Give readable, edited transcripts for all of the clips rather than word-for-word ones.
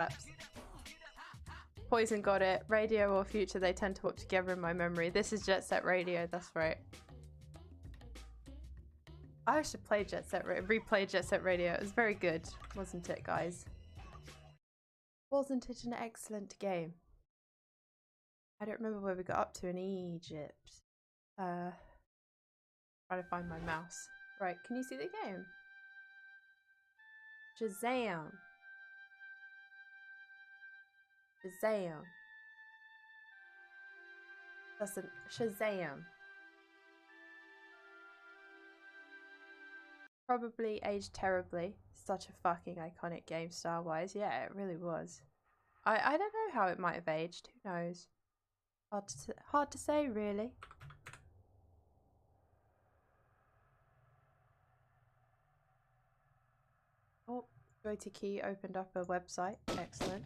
Perhaps. Poison got it. Radio or Future, they tend to work together in my memory. This is Jet Set Radio, that's right. I should play replay Jet Set Radio. It was very good, wasn't it, guys? Wasn't it an excellent game? I don't remember where we got up to in Egypt. Trying to find my mouse. Right, can you see the game? Shazam! Shazam! That's a Shazam. Probably aged terribly. Such a fucking iconic game style-wise. Yeah, it really was. I don't know how it might have aged. Who knows? Hard to say, really. Oh, Joy to Key opened up a website. Excellent.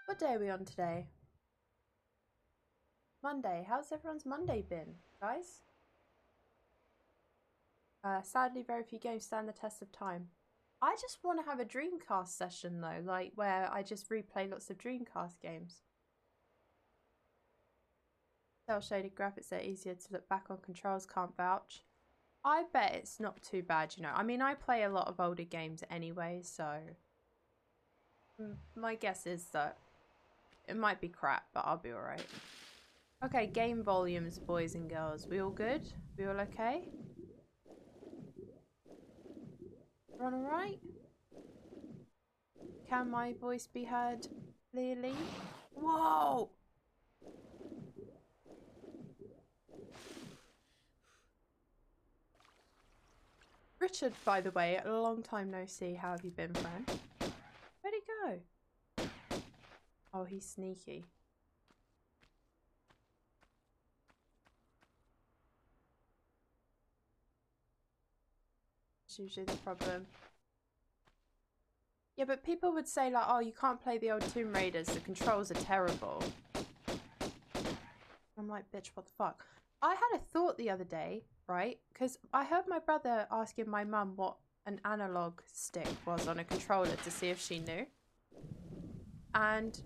What day are we on today? Monday. How's everyone's Monday been, guys? Sadly, very few games stand the test of time. I just want to have a Dreamcast session though, like where I just replay lots of Dreamcast games. Cell shaded graphics are easier to look back on. Controls can't vouch. I bet it's not too bad, you know. I mean, I play a lot of older games anyway, so my guess is that it might be crap, but I'll be alright. Okay, game volumes, boys and girls. We all good? We all okay? Everyone alright? Can my voice be heard clearly? Whoa! Richard, by the way, a long time no see. How have you been, friend? Where'd he go? Oh, he's sneaky. That's usually the problem. Yeah, but people would say like, oh, you can't play the old Tomb Raiders, the controls are terrible. I'm like, bitch, what the fuck? I had a thought the other day, right? Because I heard my brother asking my mum what an analog stick was on a controller to see if she knew. And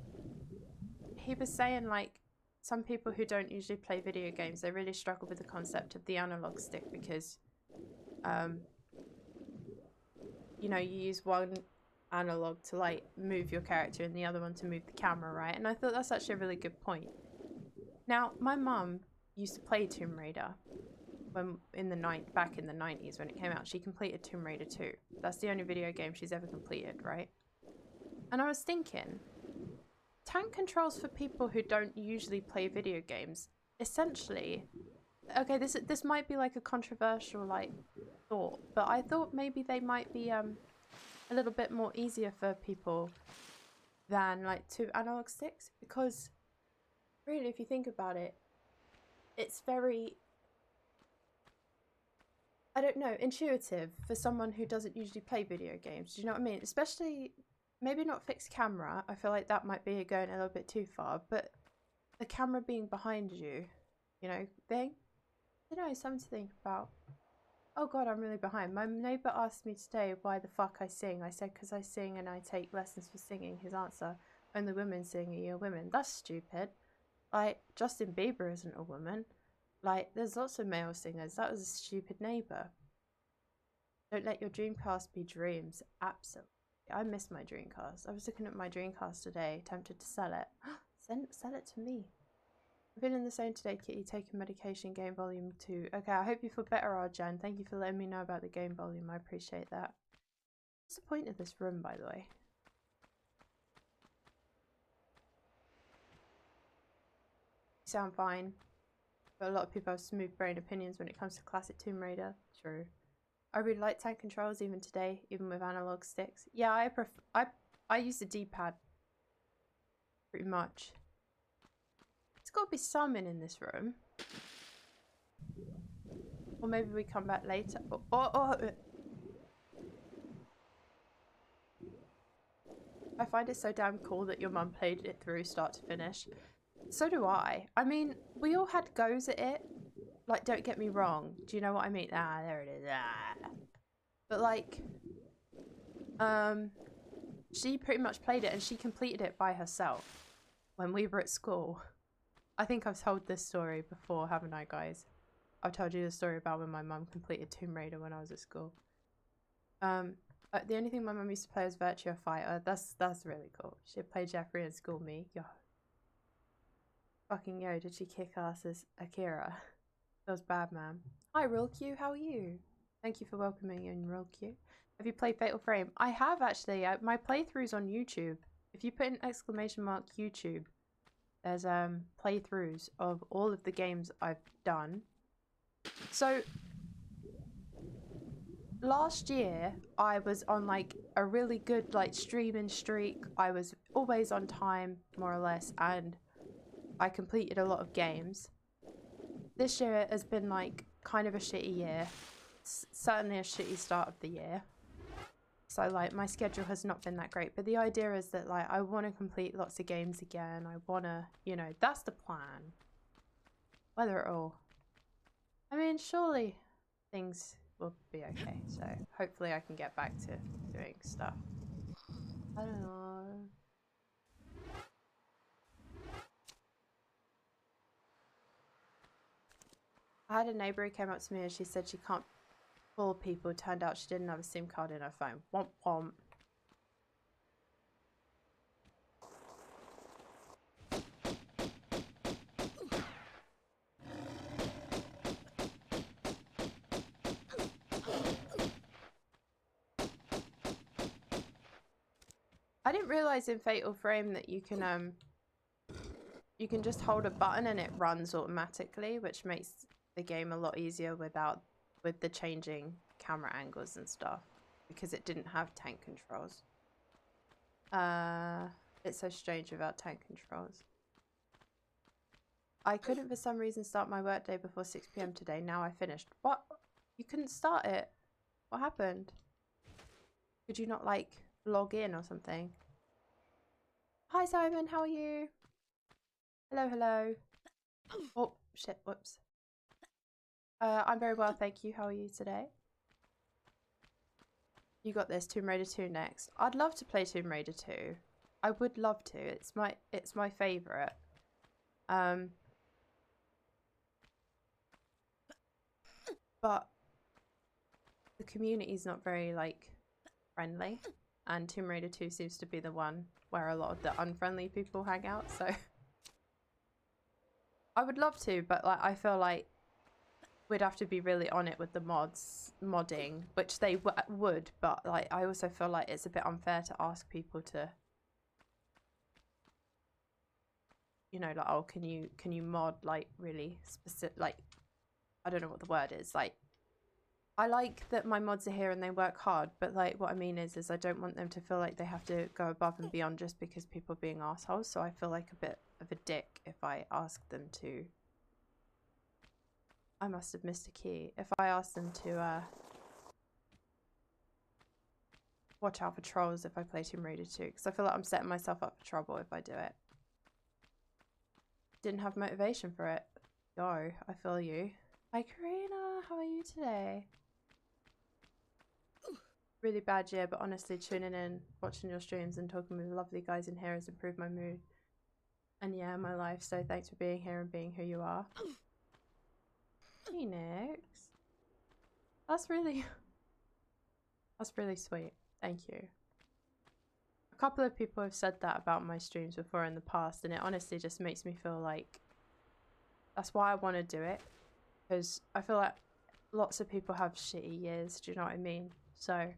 he was saying like, some people who don't usually play video games, they really struggle with the concept of the analog stick because, you know, you use one analog to like move your character and the other one to move the camera, right? And I thought that's actually a really good point. Now, my mum used to play Tomb Raider when back in the 90s when it came out. She completed Tomb Raider 2. That's the only video game she's ever completed, right? And I was thinking, tank controls for people who don't usually play video games, essentially, okay, this might be like a controversial like thought, but I thought maybe they might be a little bit more easier for people than like 2 analog sticks, because really, if you think about it, it's very, I don't know, intuitive for someone who doesn't usually play video games. Do you know what I mean? Especially, maybe not fixed camera. I feel like that might be going a little bit too far, but the camera being behind you, you know, thing. I don't know, something to think about. Oh god, I'm really behind. My neighbour asked me today why the fuck I sing. I said, because I sing and I take lessons for singing. His answer, only women sing, you're women. That's stupid. Like, Justin Bieber isn't a woman. Like, there's lots of male singers. That was a stupid neighbour. Don't let your Dreamcast be dreams. Absolutely. I miss my Dreamcast. I was looking at my Dreamcast today, tempted to sell it. Sell it to me. I'm feeling the same today, Kitty. Taking medication, game volume 2. Okay, I hope you feel better, Arjan. Thank you for letting me know about the game volume. I appreciate that. What's the point of this room, by the way? You sound fine. But a lot of people have smooth brain opinions when it comes to classic Tomb Raider. True. I really like tank controls even today, even with analog sticks. Yeah, I use the D-pad pretty much. There's got to be some in this room. Or maybe we come back later. I find it so damn cool that your mum played it through start to finish. So do I. I mean, we all had goes at it. like, don't get me wrong. Do you know what I mean? Ah, there it is. Ah. But like, she pretty much played it and she completed it by herself when we were at school. I think I've told this story before, haven't I, guys? I've told you the story about when my mum completed Tomb Raider when I was at school. The only thing my mum used to play was Virtua Fighter. That's really cool. She'd play Jeffrey in school. Me, yo, fucking yo, did she kick ass as Akira? That was bad, man. Hi, Real Q. How are you? Thank you for welcoming in, Real Q. Have you played Fatal Frame? I have actually. My playthrough's on YouTube. If you put in exclamation mark YouTube, there's playthroughs of all of the games I've done. So last year I was on like a really good like streaming streak. I was always on time, more or less, and I completed a lot of games. This year has been like kind of a shitty year. Certainly a shitty start of the year. So like my schedule has not been that great, but the idea is that like I want to complete lots of games again. I want to, you know, that's the plan. Whether it'll, I mean, surely things will be okay. So hopefully I can get back to doing stuff. I don't know. I had a neighbor who came up to me and she said she can't fool people. Turned out she didn't have a SIM card in her phone. Womp womp. I didn't realize in Fatal Frame that you can just hold a button and it runs automatically, which makes the game a lot easier with the changing camera angles and stuff, because it didn't have tank controls. It's so strange without tank controls. I couldn't for some reason start my workday before 6 PM today. Now I finished. What? You couldn't start it? What happened? Could you not like log in or something? Hi Simon, how are you? Hello, hello. Oh shit, whoops. I'm very well, thank you. How are you today? You got this. Tomb Raider 2 next. I'd love to play Tomb Raider 2. I would love to. It's my favorite. But the community's not very like friendly, and Tomb Raider 2 seems to be the one where a lot of the unfriendly people hang out, so I would love to, but like I feel like we'd have to be really on it with the modding, which they would, but like I also feel like it's a bit unfair to ask people to, you know, like, oh, can you mod like really specific, like, I don't know what the word is, like, I like that my mods are here and they work hard, but like what I mean is I don't want them to feel like they have to go above and beyond just because people are being assholes. So I feel like a bit of a dick if I ask them to. I must have missed a key. If I ask them to watch out for trolls if I play Tomb Raider 2, because I feel like I'm setting myself up for trouble if I do it. Didn't have motivation for it. Yo, I feel you. Hi Karina, how are you today? Really bad year, but honestly tuning in, watching your streams and talking with lovely guys in here has improved my mood and yeah, my life. So thanks for being here and being who you are. Phoenix, that's really sweet. Thank you. A couple of people have said that about my streams before in the past, and it honestly just makes me feel like that's why I want to do it, because I feel like lots of people have shitty years, do you know what I mean? So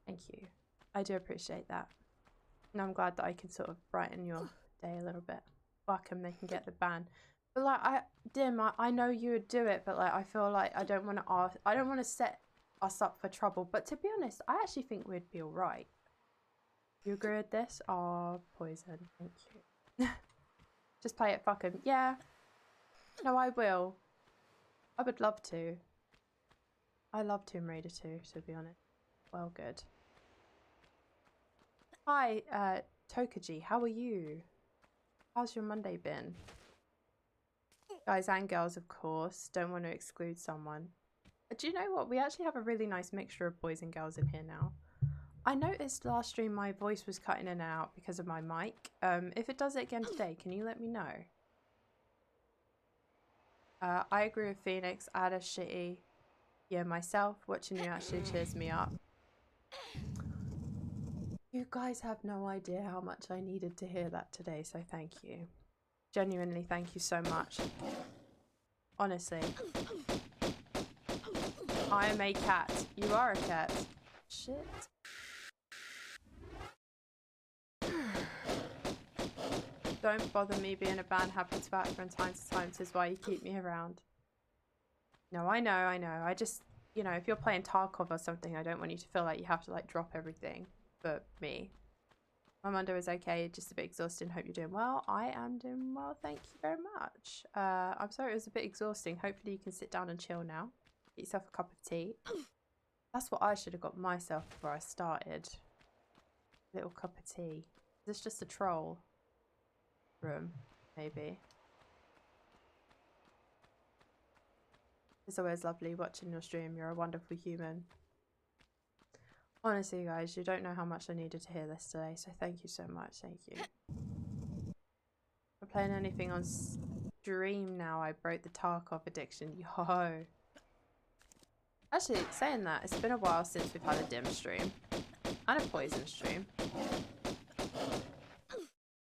thank you. I do appreciate that. And I'm glad that I can sort of brighten your day a little bit. Fuck them, they can get the ban. But like, I know you would do it, but like, I feel like I don't want to set us up for trouble. But to be honest, I actually think we'd be alright. You agree with this? Oh, poison. Thank you. Just play it, fuck him. Yeah. No, I will. I would love to. I love Tomb Raider 2, to be honest. Well, good. Hi, Tokaji, how are you? How's your Monday been? Guys and girls, of course. Don't want to exclude someone. Do you know what? We actually have a really nice mixture of boys and girls in here now. I noticed last stream my voice was cutting in and out because of my mic. If it does it again today, can you let me know? I agree with Phoenix. I had a shitty year myself. Watching you actually cheers me up. You guys have no idea how much I needed to hear that today, so thank you. Genuinely, thank you so much. Honestly. I am a cat. You are a cat. Shit. Don't bother me being a band habits back from time to time. This is why you keep me around. No, I know. I just, you know, if you're playing Tarkov or something, I don't want you to feel like you have to like drop everything for me. My Monday was okay, just a bit exhausting. Hope you're doing well. I am doing well, thank you very much. I'm sorry it was a bit exhausting. Hopefully you can sit down and chill now. Get yourself a cup of tea. That's what I should have got myself before I started. A little cup of tea. Is this just a troll room? Maybe. It's always lovely watching your stream. You're a wonderful human. Honestly, guys, you don't know how much I needed to hear this today, so thank you so much. Thank you. We're playing anything on stream now. I broke the Tarkov addiction. Yo. Actually, saying that, it's been a while since we've had a dim stream. And a poison stream.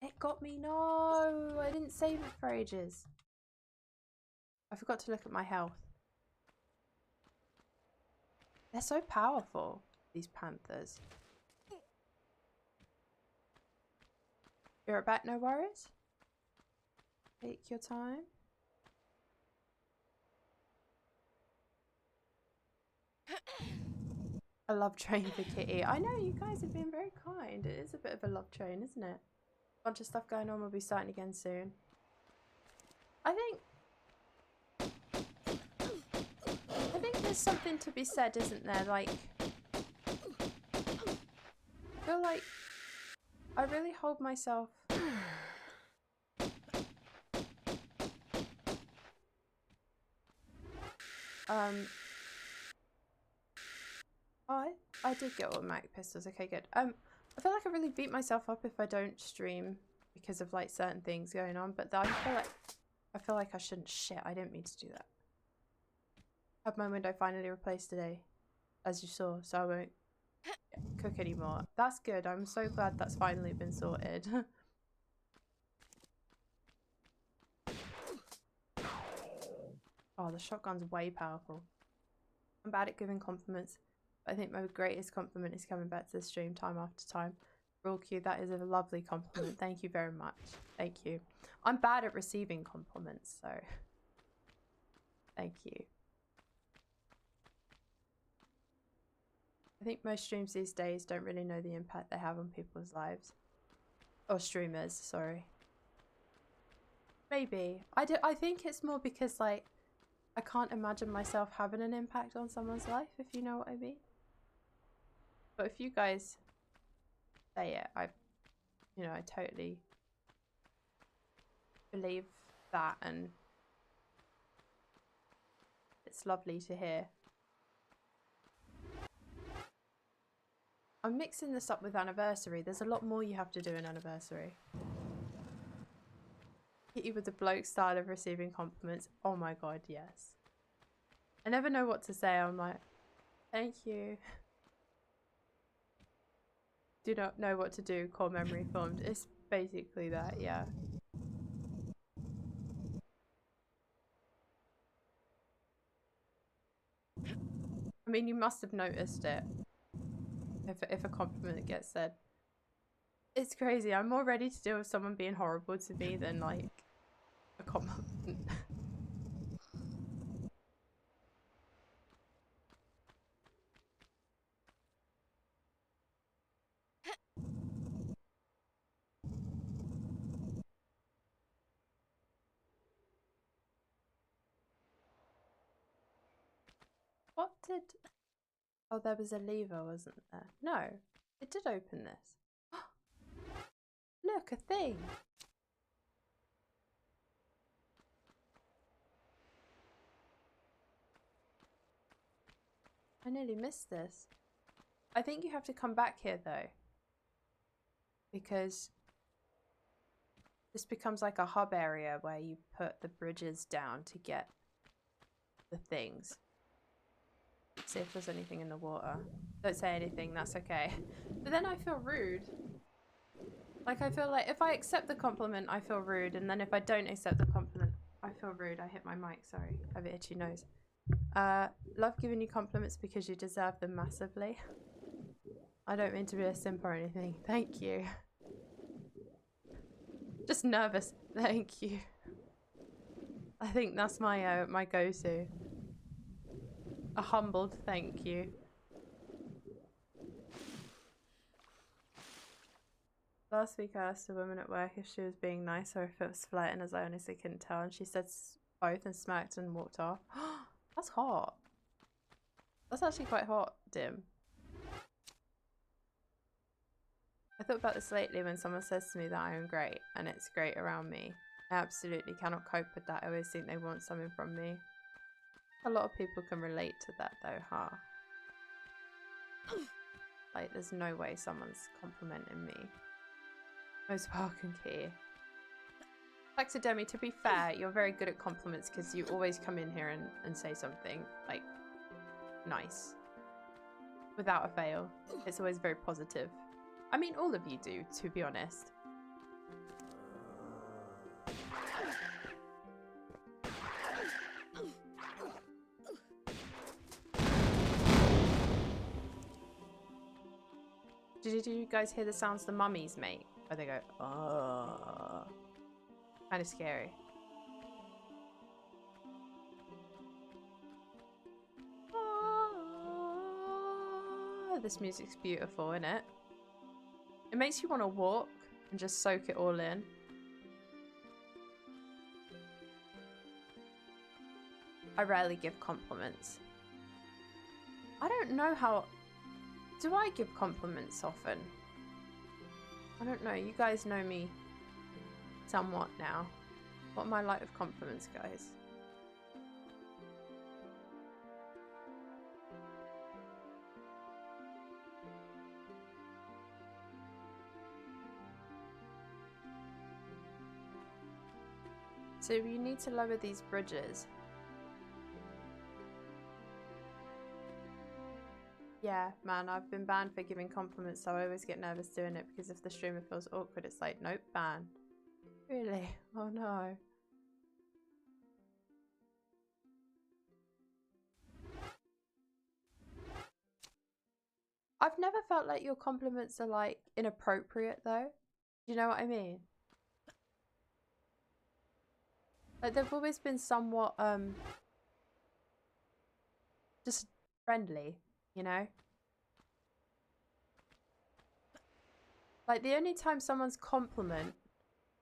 It got me. No, I didn't save it for ages. I forgot to look at my health. They're so powerful, these panthers. You're at back, no worries. Take your time. A love train for Kitty. I know, you guys have been very kind. It is a bit of a love train, isn't it? Bunch of stuff going on. We'll be starting again soon. I think there's something to be said, isn't there? Like, I feel like I really hold myself I did get automatic pistols. Okay, good. I feel like I really beat myself up if I don't stream because of like certain things going on, but I feel like I shouldn't. Shit, I didn't mean to do that. Have my window finally replaced today, as you saw, so I won't cook anymore. That's good. I'm so glad that's finally been sorted. Oh, the shotgun's way powerful. I'm bad at giving compliments. I think my greatest compliment is coming back to the stream time after time. Real cute. That is a lovely compliment. Thank you very much. Thank you. I'm bad at receiving compliments, so thank you. I think most streams these days don't really know the impact they have on people's lives. Or streamers, sorry. Maybe. I think it's more because, like, I can't imagine myself having an impact on someone's life, if you know what I mean. But if you guys say it, I totally believe that, and it's lovely to hear. I'm mixing this up with anniversary. There's a lot more you have to do in anniversary. Hit you with the bloke style of receiving compliments. Oh my god, yes. I never know what to say. I'm like, thank you. Do not know what to do. Core memory formed. It's basically that, yeah. I mean, you must have noticed it. If a compliment gets said. It's crazy. I'm more ready to deal with someone being horrible to me than like a compliment. What did... Oh, there was a lever, wasn't there? No, it did open this. Look, a thing. I nearly missed this. I think you have to come back here though, because this becomes like a hub area where you put the bridges down to get the things. See if there's anything in the water. Don't say anything, that's okay. But then I feel rude. Like, I feel like if I accept the compliment, I feel rude. And then if I don't accept the compliment, I feel rude. I hit my mic, sorry. I have an itchy nose. Love giving you compliments because you deserve them massively. I don't mean to be a simp or anything. Thank you. Just nervous. Thank you. I think that's my my go-to. A humbled thank you. Last week I asked a woman at work if she was being nice or if it was flirting, as I honestly couldn't tell, and she said both and smirked and walked off. That's hot. That's actually quite hot, Dim. I thought about this lately when someone says to me that I am great and it's great around me. I absolutely cannot cope with that. I always think they want something from me. A lot of people can relate to that though, huh? Like, there's no way someone's complimenting me. Most welcome, Key. Back to Demi, to be fair, you're very good at compliments because you always come in here and say something, like, nice. Without a fail. It's always very positive. I mean, all of you do, to be honest. Did you guys hear the sounds the mummies make? Where they go, oh. Kind of scary. Oh, this music's beautiful, isn't it? It makes you want to walk and just soak it all in. I rarely give compliments. I don't know how... Do I give compliments often? I don't know. You guys know me somewhat now. What am I like with compliments, guys? So you need to lower these bridges. Yeah, man, I've been banned for giving compliments, so I always get nervous doing it because if the streamer feels awkward, it's like, nope, ban. Really? Oh no. I've never felt like your compliments are like inappropriate though. Do you know what I mean? Like they've always been somewhat just friendly, you know? Like the only time someone's compliment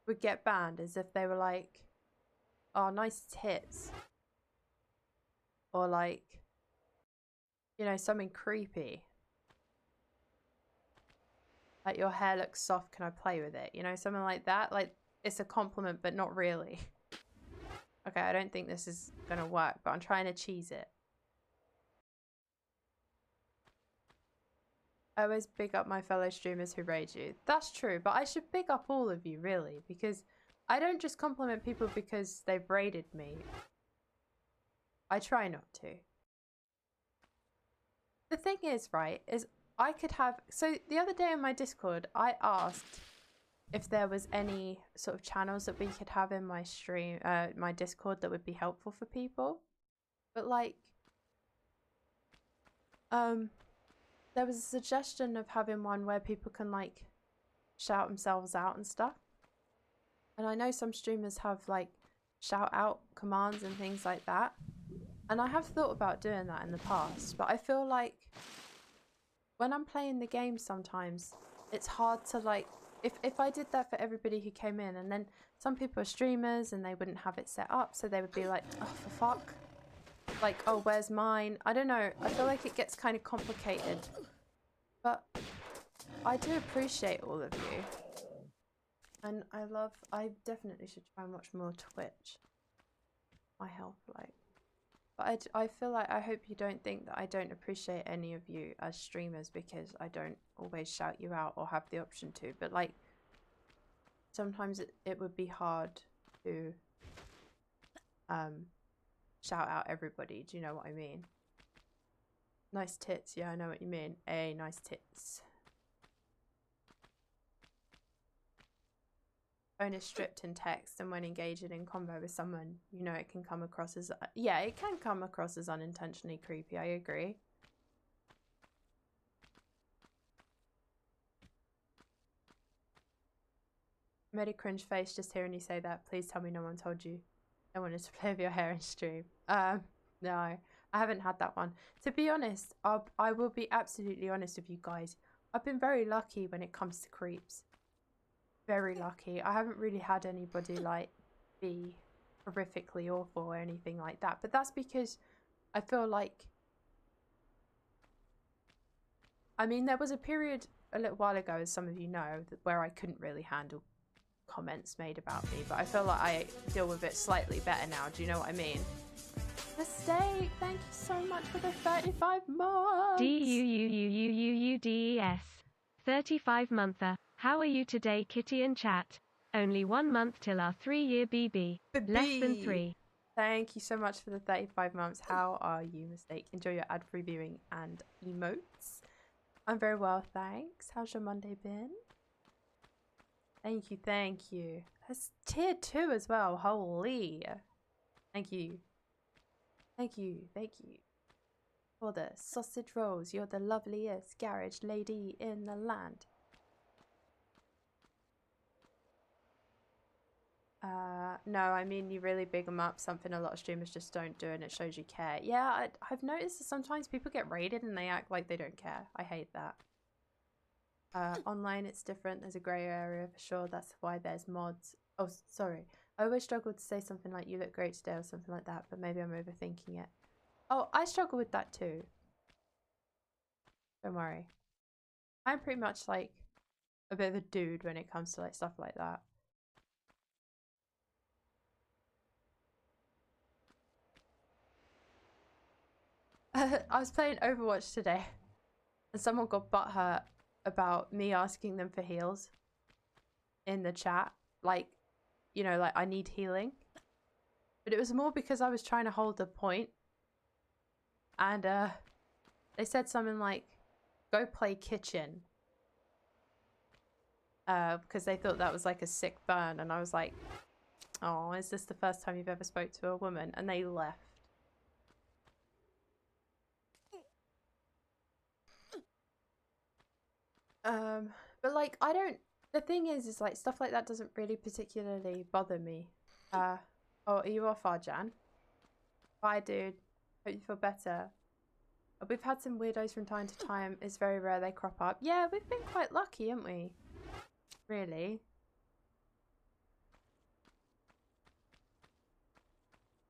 would get banned is if they were like, oh, nice tits. Or like, you know, something creepy. Like your hair looks soft, can I play with it? You know, something like that. Like it's a compliment, but not really. Okay, I don't think this is gonna work, but I'm trying to cheese it. I always big up my fellow streamers who raid you. That's true, but I should big up all of you, really, because I don't just compliment people because they've raided me. I try not to. The thing is, right, is I could have... So the other day on my Discord, I asked if there was any sort of channels that we could have in my stream, my Discord that would be helpful for people. But like, there was a suggestion of having one where people can like shout themselves out and stuff. And I know some streamers have like shout out commands and things like that. And I have thought about doing that in the past, but I feel like when I'm playing the game sometimes it's hard to like, if I did that for everybody who came in, and then some people are streamers and they wouldn't have it set up, so they would be like, oh, for fuck. Like, oh, where's mine? I don't know. I feel like it gets kind of complicated. But I do appreciate all of you. And I definitely should try and watch more Twitch. My health, like. But I feel like I hope you don't think that I don't appreciate any of you as streamers because I don't always shout you out or have the option to. But like, sometimes it would be hard to shout out everybody. Do you know what I mean? Nice tits. Yeah, I know what you mean. Hey, nice tits. Phone is stripped in text, and when engaging in convo with someone, you know it can come across as... Yeah, it can come across as unintentionally creepy, I agree. I made a cringe face just hearing you say that. Please tell me no one told you I wanted to play with your hair in stream. No, I haven't had that one. To be honest, I will be absolutely honest with you guys. I've been very lucky when it comes to creeps. Very lucky. I haven't really had anybody like be horrifically awful or anything like that, but that's because I feel like, I mean, there was a period a little while ago, as some of you know, where I couldn't really handle comments made about me, but I feel like I deal with it slightly better now. Do you know what I mean? Mistake, thank you so much for the 35 months. DUUUUUUDES 35 monther. How are you today, Kitty and chat? Only 1 month till our 3-year BB. Less than 3. Thank you so much for the 35 months. How are you, Mistake? Enjoy your ad-free viewing and emotes. I'm very well, thanks. How's your Monday been? Thank you, thank you. That's tier 2 as well. Holy. Thank you. Thank you, thank you. For the sausage rolls, you're the loveliest garage lady in the land. No, I mean, you really big them up, something a lot of streamers just don't do, and it shows you care. Yeah, I've noticed that sometimes people get raided and they act like they don't care. I hate that. Online it's different, there's a grey area for sure, that's why there's mods. Oh, sorry. I always struggle to say something like, you look great today, or something like that, but maybe I'm overthinking it. Oh, I struggle with that too. Don't worry. I'm pretty much like a bit of a dude when it comes to like stuff like that. I was playing Overwatch today and someone got butthurt about me asking them for heals in the chat. Like, you know, like I need healing. But it was more because I was trying to hold the point. And they said something like, go play kitchen. Because they thought that was like a sick burn. And I was like, oh, is this the first time you've ever spoke to a woman? And they left. But like, I don't, the thing is like stuff like that doesn't really particularly bother me. Oh, are you off, Arjan? Bye, dude. Hope you feel better. We've had some weirdos from time to time. It's very rare they crop up. Yeah, we've been quite lucky, haven't we? Really.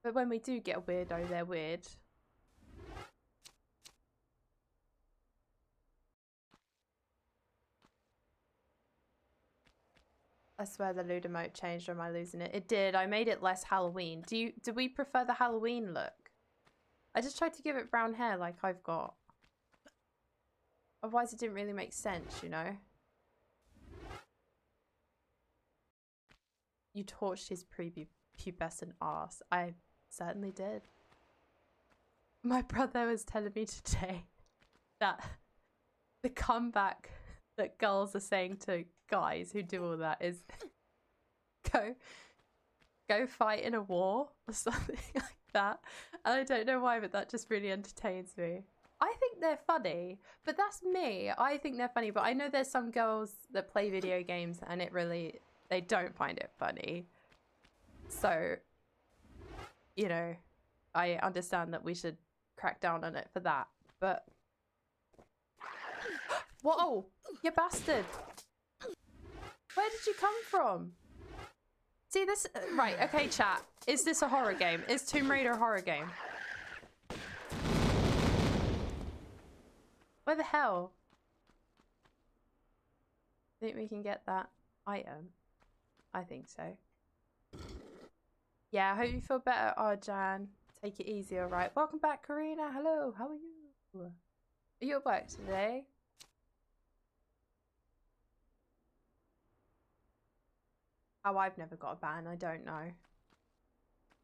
But when we do get a weirdo, they're weird. I swear the lewd emote changed, or am I losing it? It did. I made it less Halloween. Do we prefer the Halloween look? I just tried to give it brown hair like I've got. Otherwise it didn't really make sense, you know? You torched his prepubescent arse. I certainly did. My brother was telling me today that the comeback that girls are saying to guys who do all that is go fight in a war or something like that. And I don't know why, but that just really entertains me. I think they're funny, but that's me. I think they're funny, but I know there's some girls that play video games and it really, they don't find it funny. So, you know, I understand that we should crack down on it for that, but... Whoa! You bastard! Where did you come from? See this? Right, okay, chat. Is this a horror game? Is Tomb Raider a horror game? Where the hell? Think we can get that item? I think so. Yeah, I hope you feel better, Arjan. Take it easy, alright? Welcome back, Karina. Hello, how are you? Are you at work today? Oh, I've never got a ban, I don't know.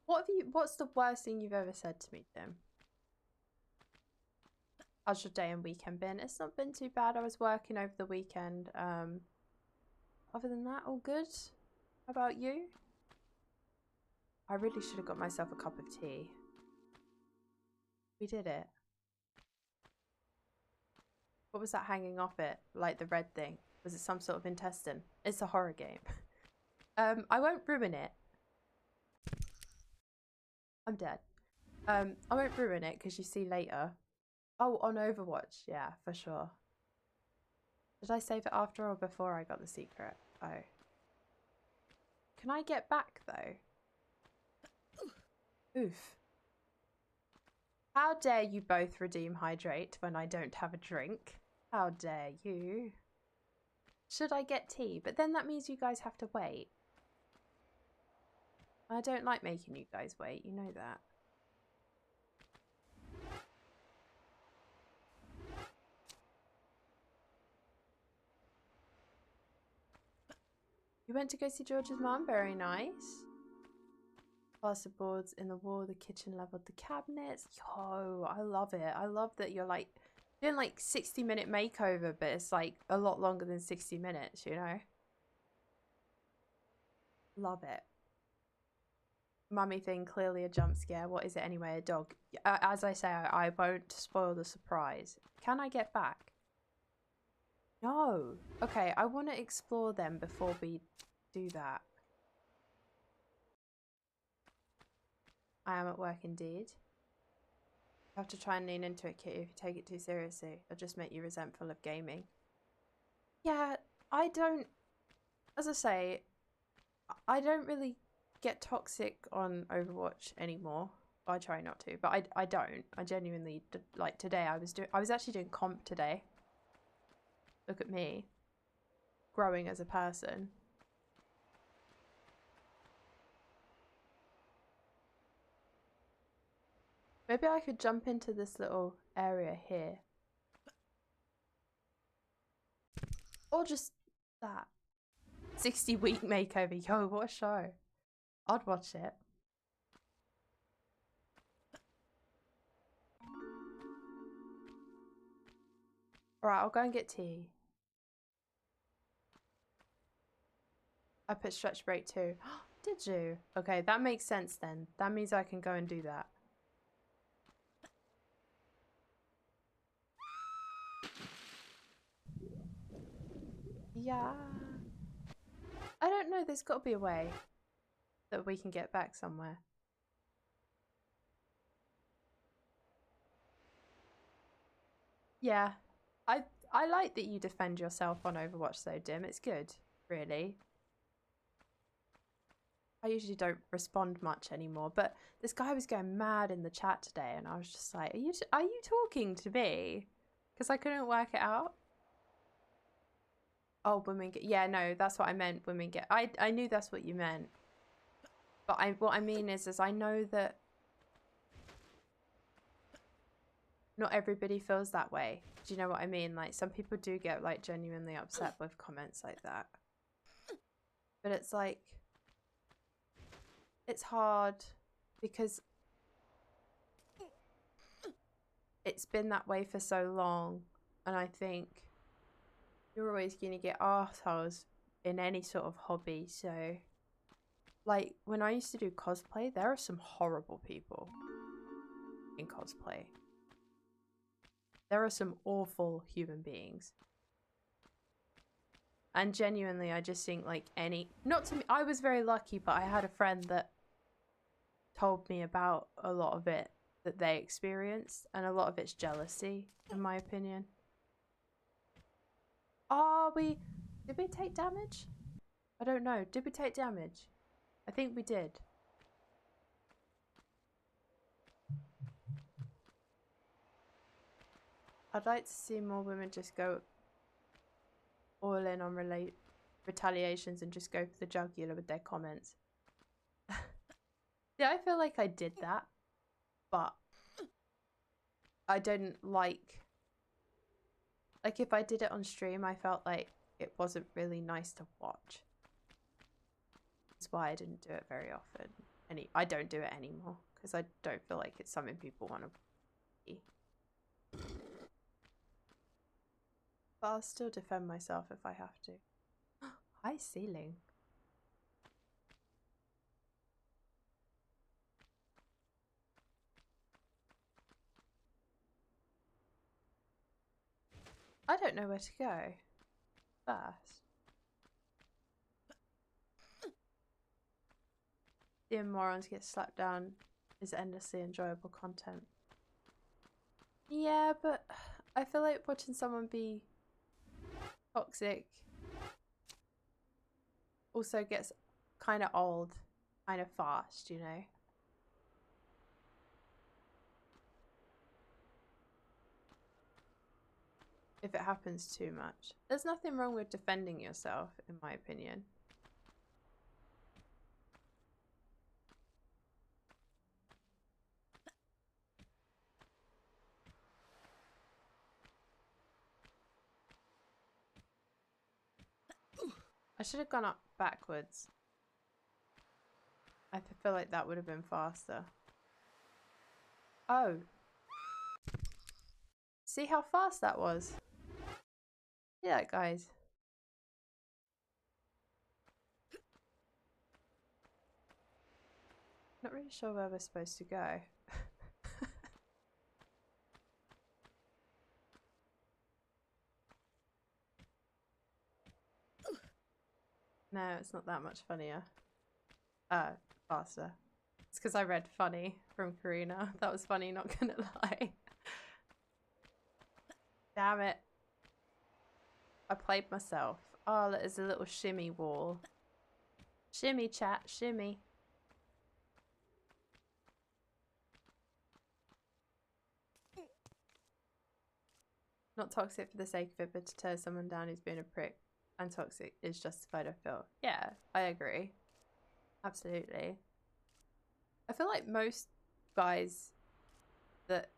What's the worst thing you've ever said to me, Tim? How's your day and weekend been? It's not been too bad. I was working over the weekend. Other than that, all good. How about you? I really should have got myself a cup of tea. We did it. What was that hanging off it? Like the red thing? Was it some sort of intestine? It's a horror game. I won't ruin it. I'm dead. I won't ruin it because you see later. Oh, on Overwatch. Yeah, for sure. Did I save it after or before I got the secret? Oh. Can I get back though? Oof. How dare you both redeem hydrate when I don't have a drink? How dare you? Should I get tea? But then that means you guys have to wait. I don't like making you guys wait, you know that. You went to go see George's mum? Very nice. Plasterboards in the wall, the kitchen leveled, the cabinets. Yo, I love it. I love that you're like doing like 60-minute makeover, but it's like a lot longer than 60 minutes, you know? Love it. Mummy thing, clearly a jump scare. What is it anyway? A dog. As I say, I won't spoil the surprise. Can I get back? No. Okay, I want to explore them before we do that. I am at work indeed. You have to try and lean into it, Kitty. If you take it too seriously, it'll just make you resentful of gaming. Yeah, I don't... As I say, I don't really get toxic on Overwatch anymore. I try not to, but I don't. I genuinely... Like, today I was actually doing comp today. Look at me. Growing as a person. Maybe I could jump into this little area here. Or just that. 60-week makeover. Yo, what a show. I'd watch it. Alright, I'll go and get tea. I put stretch break too. Did you? Okay, that makes sense then. That means I can go and do that. Yeah. I don't know, there's got to be a way that we can get back somewhere. Yeah. I like that you defend yourself on Overwatch though, Dim. It's good, really. I usually don't respond much anymore, but this guy was going mad in the chat today and I was just like, are you talking to me? Because I couldn't work it out. Oh, women get... Yeah, no, that's what I meant, women get... I knew that's what you meant. But what I mean is I know that not everybody feels that way. Do you know what I mean? Like, some people do get, like, genuinely upset with comments like that. But it's like... It's hard because it's been that way for so long. And I think you're always going to get arseholes in any sort of hobby. So, like, when I used to do cosplay, there are some horrible people in cosplay. There are some awful human beings. And genuinely, I just think, like, not to me, I was very lucky, but I had a friend that told me about a lot of it that they experienced, and a lot of it's jealousy, in my opinion. Did we take damage? I don't know. Did we take damage? I think we did. I'd like to see more women just go all in on retaliations and just go for the jugular with their comments. Yeah, I feel like I did that. but I didn't like if I did it on stream, I felt like it wasn't really nice to watch. That's why I didn't do it very often. I don't do it anymore because I don't feel like it's something people want to see. But I'll still defend myself if I have to. High ceiling. I don't know where to go first. The morons get slapped down is endlessly enjoyable content. Yeah, but I feel like watching someone be toxic also gets kind of old, kind of fast, you know? If it happens too much. There's nothing wrong with defending yourself, in my opinion. I should have gone up backwards. I feel like that would have been faster. Oh. See how fast that was? See that, guys? Not really sure where we're supposed to go. No, it's not that much funnier. Faster. It's because I read funny from Karina. That was funny, not gonna lie. Damn it. I played myself. Oh, there's a little shimmy wall. Shimmy, chat, shimmy. Not toxic for the sake of it, but to tear someone down who's being a prick and toxic is justified, I feel. Yeah, I agree. Absolutely. I feel like most guys that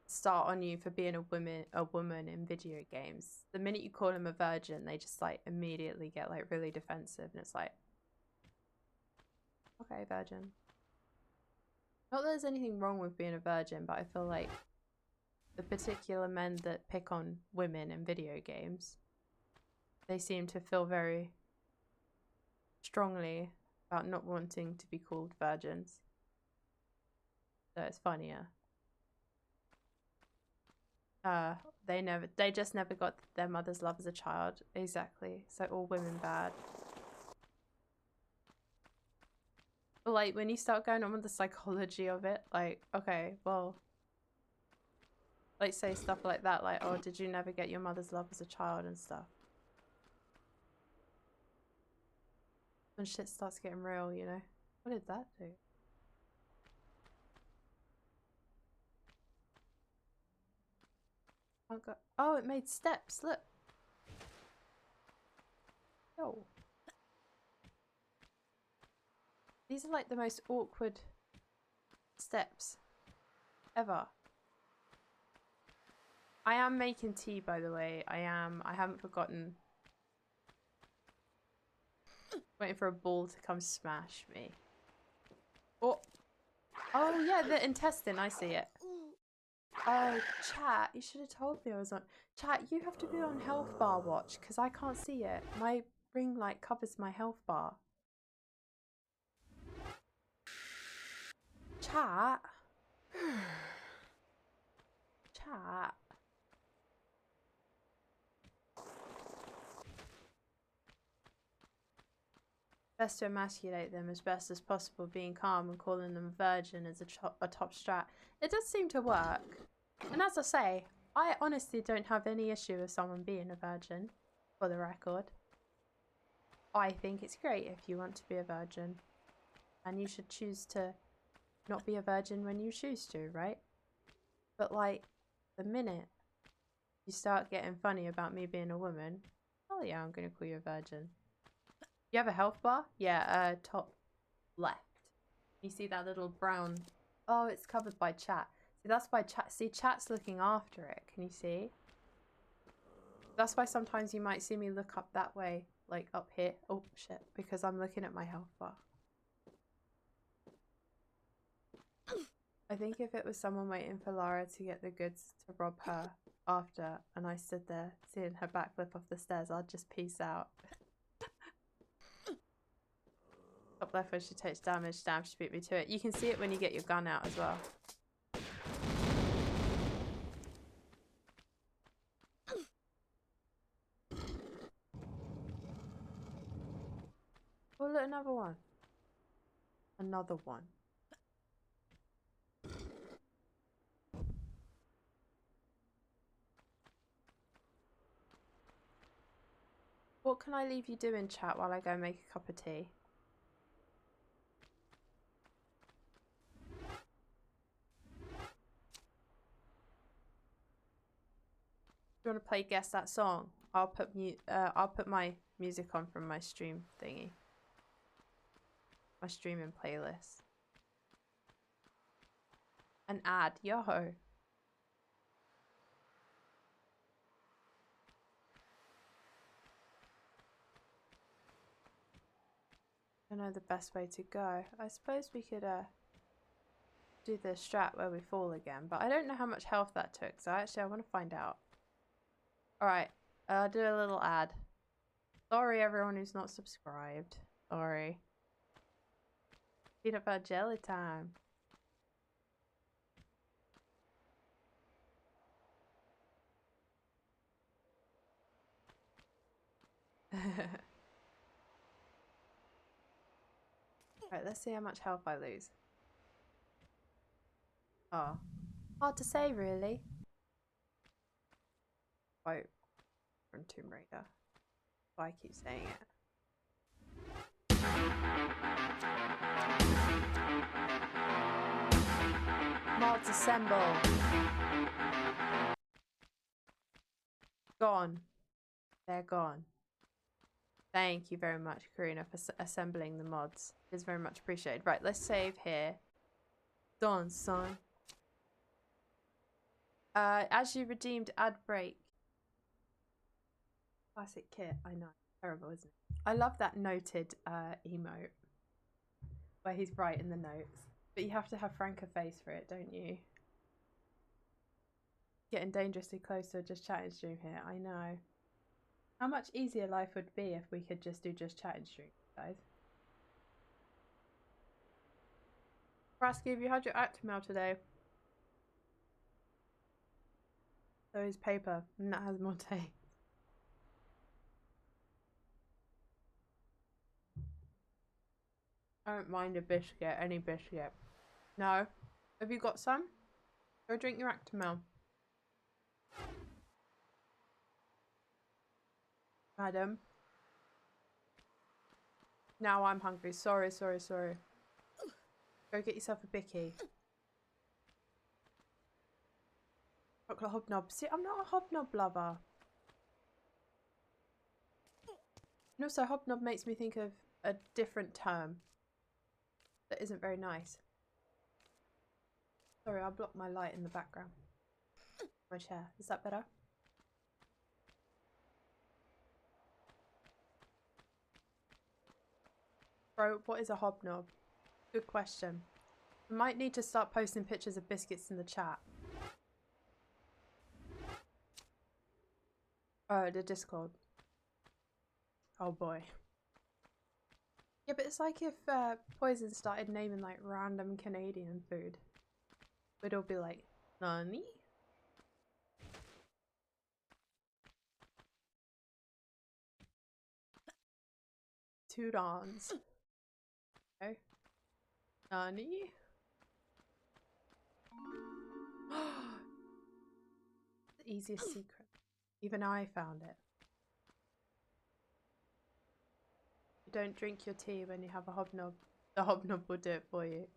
start on you for being a woman in video games, the minute you call them a virgin, they just like immediately get like really defensive, and it's like, okay, virgin. Not that there's anything wrong with being a virgin, but I feel like the particular men that pick on women in video games, they seem to feel very strongly about not wanting to be called virgins. So it's funnier. They just never got their mother's love as a child. Exactly. So all women bad. But like when you start going on with the psychology of it, like, okay, well, like say stuff like that, like, oh, did you never get your mother's love as a child and stuff. When shit starts getting real, you know. What did that do? Oh, it made steps, look. Yo. These are like the most awkward steps ever. I am making tea, by the way. I haven't forgotten. Waiting for a ball to come smash me. Oh. Oh, yeah, the intestine. I see it. Oh, chat. You should have told me I was on. Chat, you have to be on health bar watch because I can't see it. My ring light covers my health bar. Chat. Chat. Best to emasculate them as best as possible, being calm and calling them a virgin as a top strat. It does seem to work. And as I say, I honestly don't have any issue with someone being a virgin, for the record. I think it's great if you want to be a virgin. And you should choose to not be a virgin when you choose to, right? But like, the minute you start getting funny about me being a woman, oh yeah, I'm gonna call you a virgin. You have a health bar? Yeah, top left. You see that little brown Oh, it's covered by chat. See, that's why chat. See, chat's looking after it. Can you see? That's why sometimes you might see me look up that way, like up here. Oh, shit. Because I'm looking at my health bar. I think if it was someone waiting for Lara to get the goods to rob her after, and I stood there seeing her backflip off the stairs, I'd just peace out. Top left when she takes damage. Damn, she beat me to it. You can see it when you get your gun out as well. Oh, look, another one. Another one. What can I leave you doing, chat, while I go make a cup of tea? Do you want to play Guess That Song? I'll put my music on from my stream thingy. My streaming playlist. An ad, yo. I know the best way to go. I suppose we could do the strat where we fall again, but I don't know how much health that took, so actually I want to find out. Alright, I'll do a little ad. Sorry everyone who's not subscribed. Sorry. Peanut butter jelly time. Right, let's see how much health I lose. Oh, hard to say really. Quote from Tomb Raider. Why I keep saying it. Mods assemble. Gone. They're gone. Thank you very much, Karina, for assembling the mods. It's very much appreciated. Right, let's save here. Done, son. As you redeemed ad break. Classic kit. I know. Terrible, isn't it? I love that noted emote. Where he's writing the notes. But you have to have Franca face for it, don't you? Getting dangerously close to just chatting stream here. I know. How much easier life would be if we could just do just chatting stream, guys. Frasky, have you had your Actimel today? So is paper, and that has more taste. I don't mind a biscuit, any biscuit. No? Have you got some? Go drink your Actimel. Madam. Now I'm hungry. Sorry. Go get yourself a bicky. Chocolate hobnob. See, I'm not a hobnob lover. And also, hobnob makes me think of a different term that isn't very nice. Sorry, I'll block my light in the background. My chair. Is that better? Bro, what is a hobnob? Good question. I might need to start posting pictures of biscuits in the chat. Oh, the Discord. Oh boy. Yeah, but it's like if Poison started naming like random Canadian food. We'd all be like, Nani? Tudons. Okay. Nani? The easiest secret. Even I found it. You don't drink your tea when you have a hobnob. The hobnob will do it for you.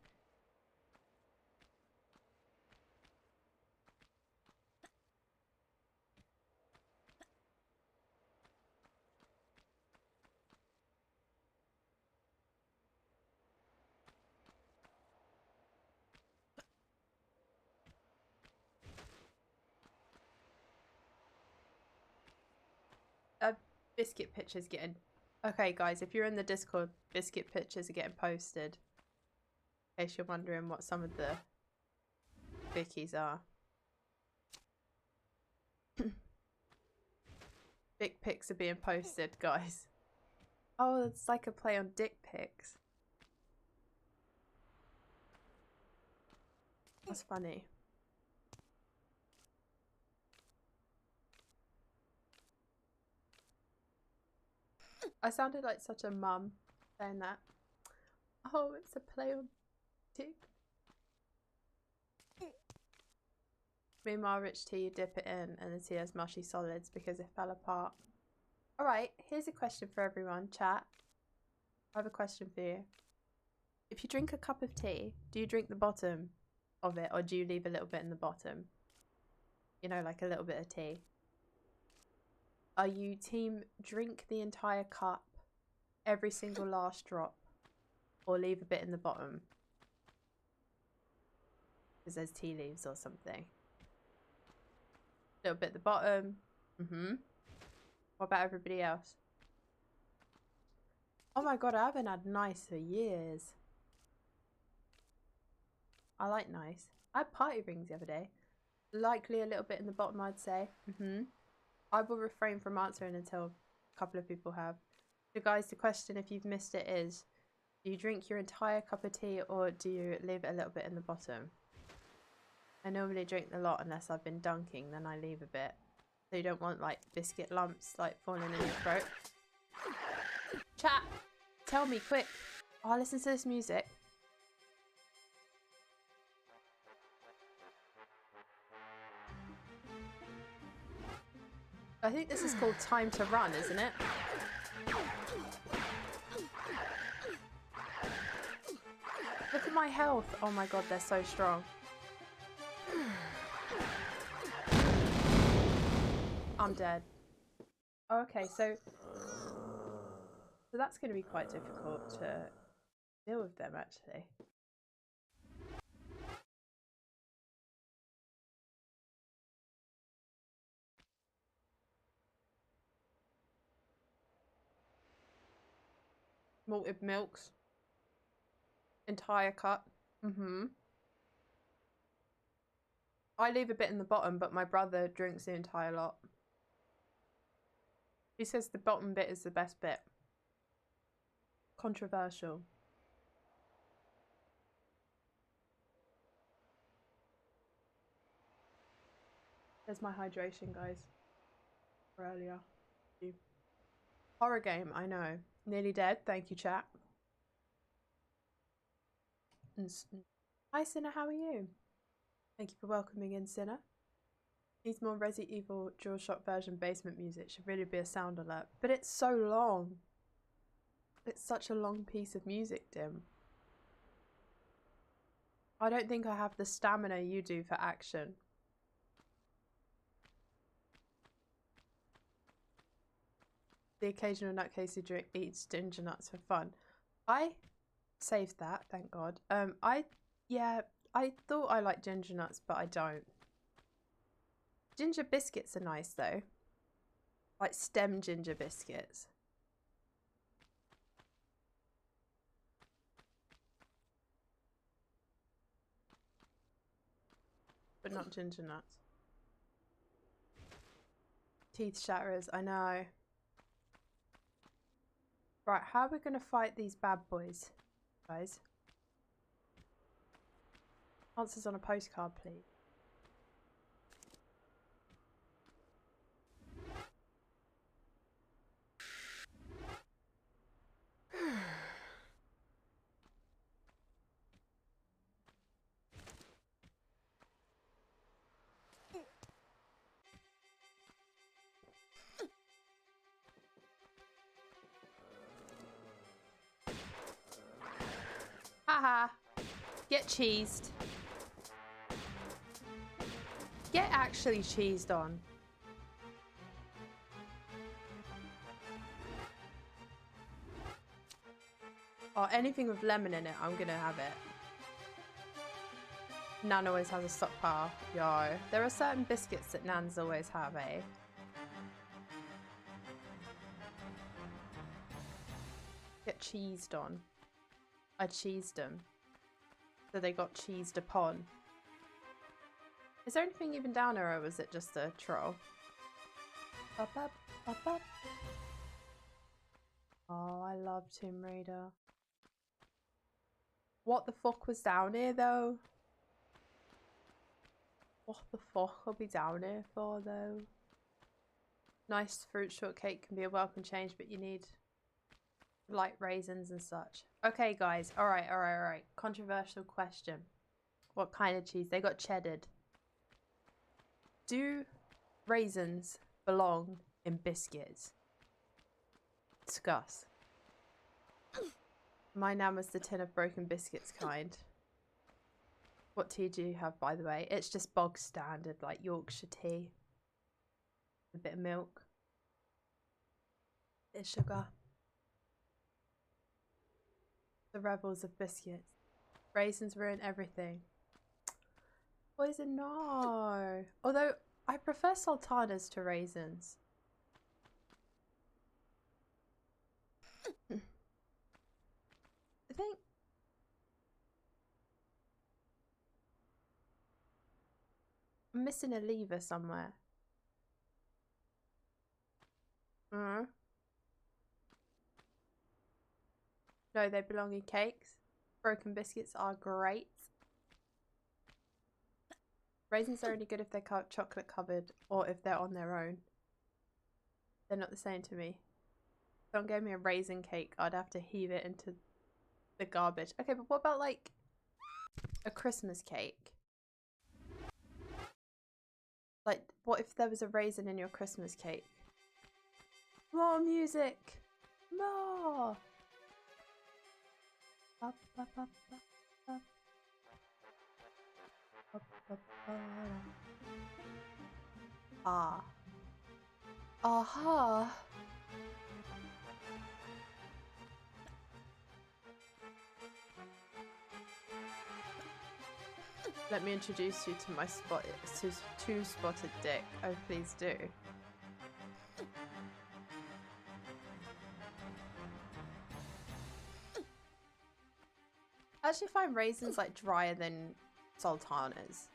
Biscuit pictures getting... Okay, guys, if you're in the Discord, biscuit pictures are getting posted. In case you're wondering what some of the bickies are. Dick pics are being posted, guys. Oh, it's like a play on dick pics. That's funny. I sounded like such a mum saying that. Oh, it's a play on dick. Meanwhile, rich tea, you dip it in and the tea has mushy solids because it fell apart. Alright, here's a question for everyone, chat. I have a question for you. If you drink a cup of tea, do you drink the bottom of it or do you leave a little bit in the bottom? You know, like a little bit of tea. Are you team drink the entire cup, every single last drop, or leave a bit in the bottom? Because there's tea leaves or something. A little bit at the bottom. What about everybody else? Oh my god, I haven't had nice for years. I like nice. I had party rings the other day. Likely a little bit in the bottom, I'd say. I will refrain from answering until a couple of people have. So guys, the question, if you've missed it, is do you drink your entire cup of tea or do you leave it a little bit in the bottom? I normally drink a lot unless I've been dunking, then I leave a bit. So you don't want like biscuit lumps like falling in your throat. Chat! Tell me, quick! Oh, listen to this music. I think this is called Time to Run, isn't it? Look at my health. Oh my god, they're so strong. I'm dead. Oh, okay, so that's going to be quite difficult to deal with them, actually. Malted milks. Entire cup. I leave a bit in the bottom, but my brother drinks the entire lot. He says the bottom bit is the best bit. Controversial. There's my hydration, guys. For earlier. Horror game, I know. Nearly dead. Thank you, chat. Hi, Sinner. How are you? Thank you for welcoming in, Sinner. Needs more Resident Evil DualShock version basement music. Should really be a sound alert. But it's so long. It's such a long piece of music, Dim. I don't think I have the stamina you do for action. The occasional nutcase who eats ginger nuts for fun. I saved that, thank God. I thought I liked ginger nuts, but I don't. Ginger biscuits are nice though. Like stem ginger biscuits. But not ginger nuts. Teeth shatterers, I know. Right, how are we going to fight these bad boys, guys? Answers on a postcard, please. Haha. Get cheesed. Get actually cheesed on. Oh, anything with lemon in it, I'm gonna have it. Nan always has a stockpile. Yo. There are certain biscuits that Nans always have, eh? Get cheesed on. I cheesed them. So they got cheesed upon. Is there anything even down there, or was it just a troll? Up, up, up, up. Oh, I love Tomb Raider. What the fuck was down here, though? What the fuck I'll be down here for, though? Nice fruit shortcake can be a welcome change, but you need light raisins and such. Okay, guys. All right. Controversial question. What kind of cheese? They got cheddared. Do raisins belong in biscuits? Discuss. My nan was the tin of broken biscuits kind. What tea do you have, by the way? It's just bog standard, like Yorkshire tea. A bit of milk. A bit of sugar. The rebels of biscuits. Raisins ruin everything. Poison, no. Although, I prefer sultanas to raisins. I think... I'm missing a lever somewhere. No, they belong in cakes. Broken biscuits are great. Raisins are only good if they're chocolate covered or if they're on their own. They're not the same to me. If someone gave me a raisin cake, I'd have to heave it into the garbage. Okay, but what about like a Christmas cake? Like, what if there was a raisin in your Christmas cake? More music! More! Up, up, up, up, up. Up, up, ah. Aha! Let me introduce you to my two-spotted dick. Oh, please do. I actually find raisins like drier than sultanas.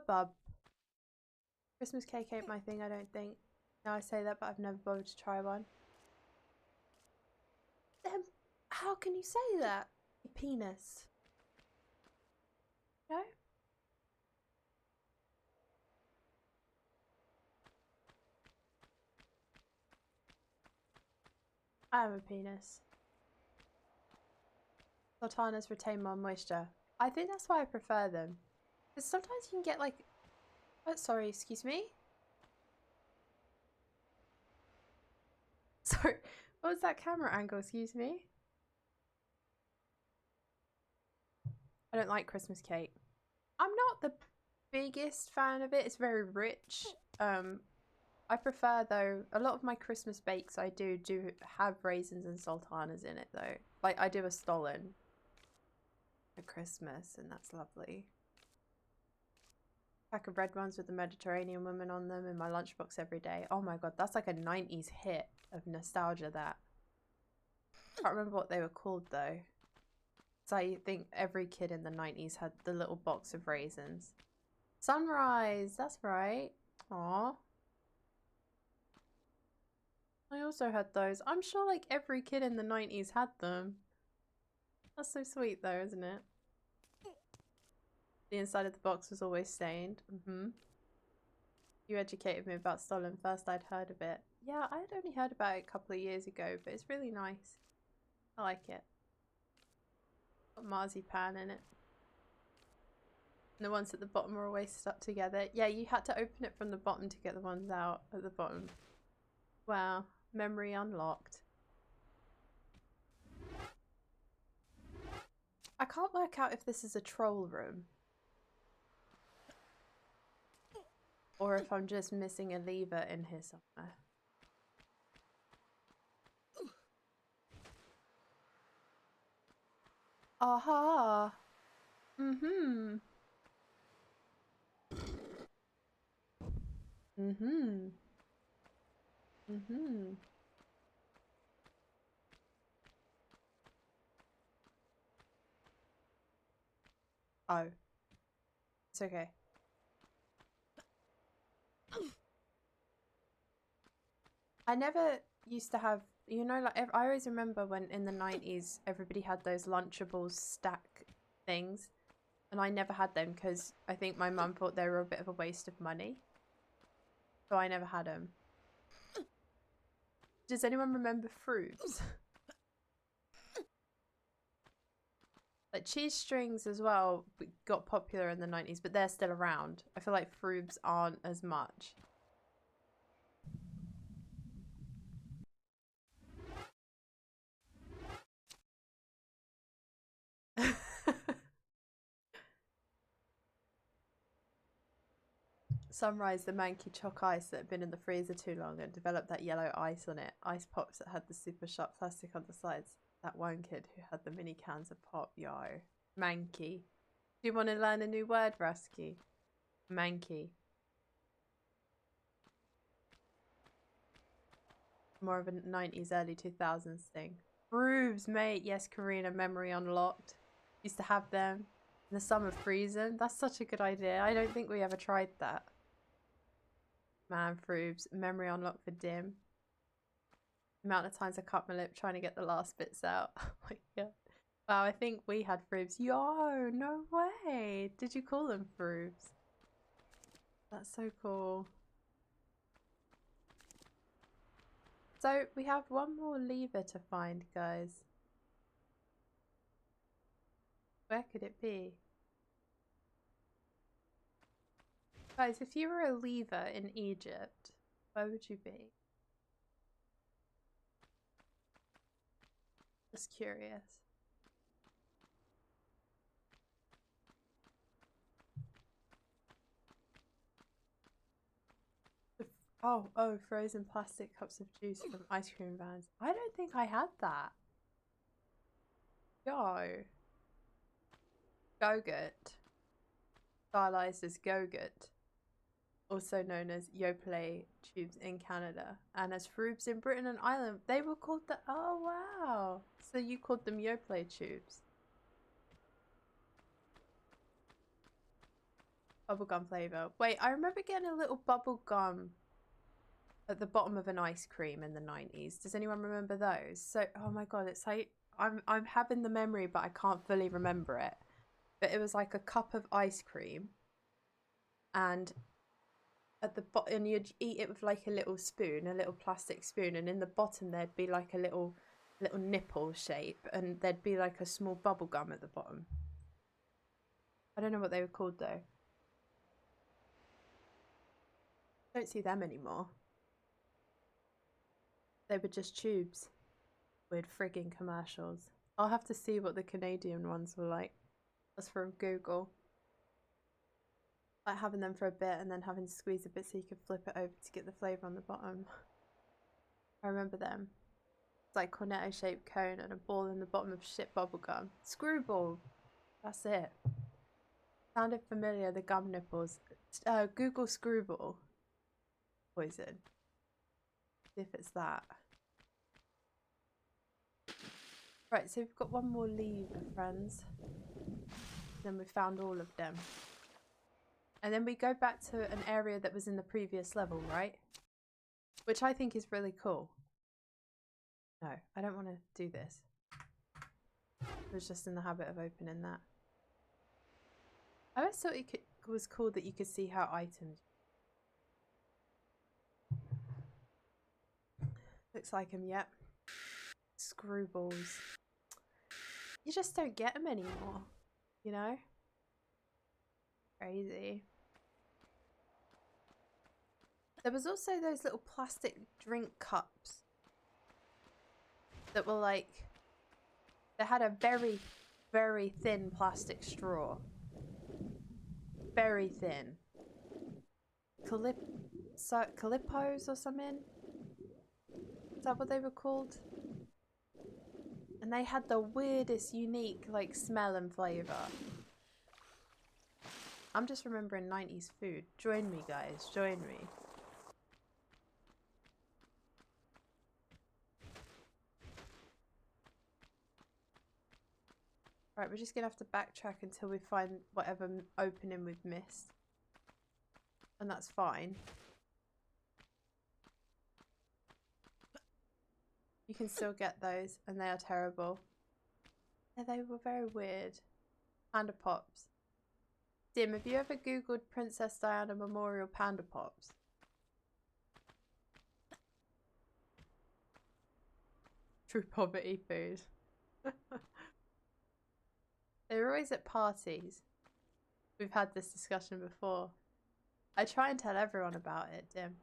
Bub. Christmas cake ain't my thing, I don't think. Now I say that, but I've never bothered to try one. How can you say that? Your penis. No? I have a penis. Sultanas retain more moisture. I think that's why I prefer them. Because sometimes you can get like... Oh, sorry, excuse me? Sorry, what was that camera angle? Excuse me? I don't like Christmas cake. I'm not the biggest fan of it. It's very rich. I prefer, though, a lot of my Christmas bakes I do have raisins and sultanas in it, though. Like, I do a stollen for Christmas, and that's lovely. Pack of red ones with the Mediterranean woman on them in my lunchbox every day. Oh my god, that's like a 90s hit of nostalgia, that. Can't remember what they were called, though. So I think every kid in the 90s had the little box of raisins. Sunrise, that's right. Aww. I also had those. I'm sure like every kid in the 90s had them. That's so sweet though, isn't it? The inside of the box was always stained. You educated me about Stollen. First I'd heard of it. Yeah, I had only heard about it a couple of years ago, but it's really nice. I like it. Got marzipan in it. And the ones at the bottom are always stuck together. Yeah, you had to open it from the bottom to get the ones out at the bottom. Wow, memory unlocked. I can't work out if this is a troll room. Or if I'm just missing a lever in here somewhere. Aha. Mm-hmm. Mm-hmm. Mm-hmm. Oh. It's okay. I never used to have, you know, like I always remember when in the 90s everybody had those Lunchables stack things, and I never had them because I think my mum thought they were a bit of a waste of money. So I never had them. Does anyone remember Froobs? Like cheese strings as well got popular in the 90s, but they're still around. I feel like Froobs aren't as much. Sunrise, the manky chalk ice that had been in the freezer too long and developed that yellow ice on it. Ice pops that had the super sharp plastic on the sides. That one kid who had the mini cans of pop, yo. Manky. Do you want to learn a new word, Rusky? Manky. More of a 90s, early 2000s thing. Grooves, mate. Yes, Karina, memory unlocked. Used to have them in the summer freezing. That's such a good idea. I don't think we ever tried that. Man, Froobs, memory unlocked for Dim. The amount of times I cut my lip trying to get the last bits out. Oh my god. Wow, I think we had Froobs. Yo, no way. Did you call them Froobs? That's so cool. So we have one more lever to find, guys. Where could it be? Guys, if you were a lever in Egypt, where would you be? Just curious. Oh, frozen plastic cups of juice from ice cream vans. I don't think I had that. Yo. Go-Gurt. Stylized as Go-Gurt. Also known as Yoplait tubes in Canada. And as Froobs in Britain and Ireland. They were called the... Oh, wow. So you called them Yoplait tubes. Bubblegum flavour. Wait, I remember getting a little bubblegum at the bottom of an ice cream in the 90s. Does anyone remember those? So, oh my god, it's like I'm having the memory, but I can't fully remember it. But it was like a cup of ice cream, and at the bottom, and you'd eat it with like a little spoon, a little plastic spoon, and in the bottom there'd be like a little nipple shape, and there'd be like a small bubble gum at the bottom. I don't know what they were called though. Don't see them anymore. They were just tubes. Weird frigging commercials. I'll have to see what the Canadian ones were like. That's from Google. Like having them for a bit and then having to squeeze a bit so you could flip it over to get the flavour on the bottom. I remember them. It's like cornetto shaped cone and a ball in the bottom of shit bubblegum. Screwball. That's it. Sounded familiar, the gum nipples. Google screwball. Poison. See if it's that. Right, so we've got one more lever, friends. Then we found all of them. And then we go back to an area that was in the previous level, right? Which I think is really cool. No, I don't want to do this. I was just in the habit of opening that. I always thought it was cool that you could see how items... Looks like them, yep. Screwballs. You just don't get them anymore, you know? Crazy. There was also those little plastic drink cups that were like, they had a very, very thin plastic straw. Very thin. Calyppos or something? Is that what they were called? And they had the weirdest, unique, like, smell and flavour. I'm just remembering 90s food. Join me, guys. Join me. Right, we're just going to have to backtrack until we find whatever opening we've missed. And that's fine. You can still get those, and they are terrible. Yeah, they were very weird. Panda Pops. Dim, have you ever Googled Princess Diana Memorial Panda Pops? True poverty food. They're always at parties. We've had this discussion before. I try and tell everyone about it, Dim.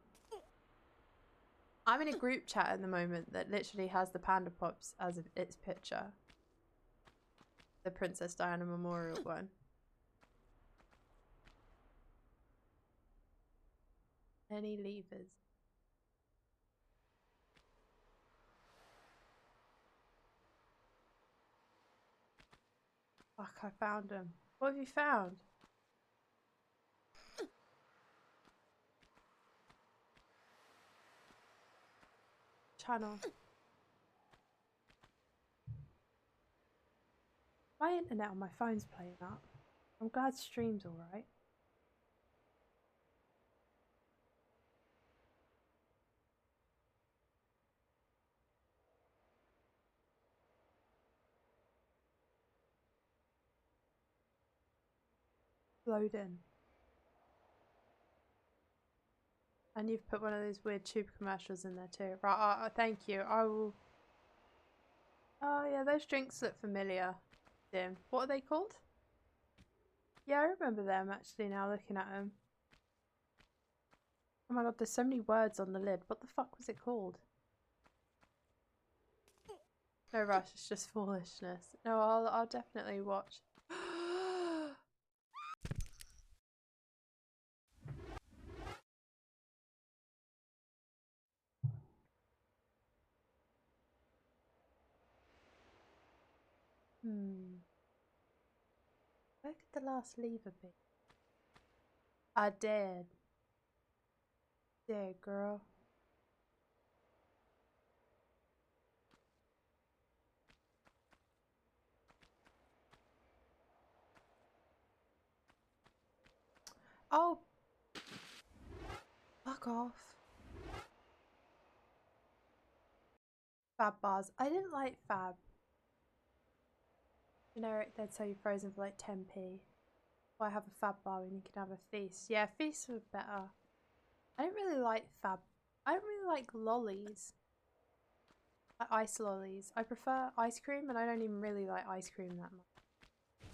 I'm in a group chat at the moment that literally has the Panda Pops as its picture. The Princess Diana Memorial one. Any levers? Fuck, I found them. What have you found? Channel. My internet on my phone's playing up. I'm glad stream's alright. Loading. And you've put one of those weird tube commercials in there too. Right, thank you. I will... Oh yeah, those drinks look familiar. Dim. What are they called? Yeah, I remember them actually now looking at them. Oh my god, there's so many words on the lid. What the fuck was it called? No rush, it's just foolishness. No, I'll definitely watch. Where could the last lever be? I did. Did, girl. Oh! Fuck off. Fab bars. I didn't like Fab. Generic, they'd sell you frozen for like 10p. Why have a Fab bar when you can have a Feast? Yeah, Feast was better. I don't really like Fab. I don't really like lollies. Like ice lollies. I prefer ice cream, and I don't even really like ice cream that much.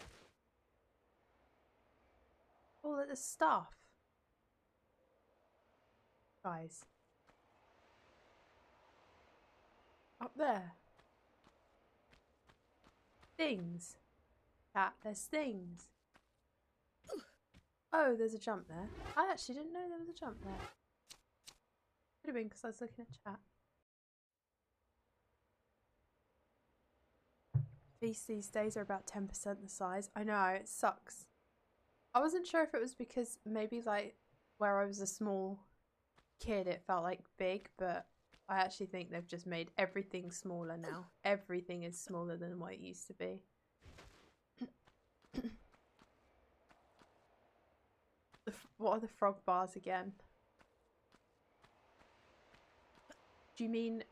All of the stuff. Guys. Up there. Things. Cat, there's things. Oh, there's a jump there. I actually didn't know there was a jump there. Could have been because I was looking at chat. Feasts these days are about 10% the size. I know, it sucks. I wasn't sure if it was because maybe like where I was a small kid it felt like big, but I actually think they've just made everything smaller now. Everything is smaller than what it used to be. What are the frog bars again? Do you mean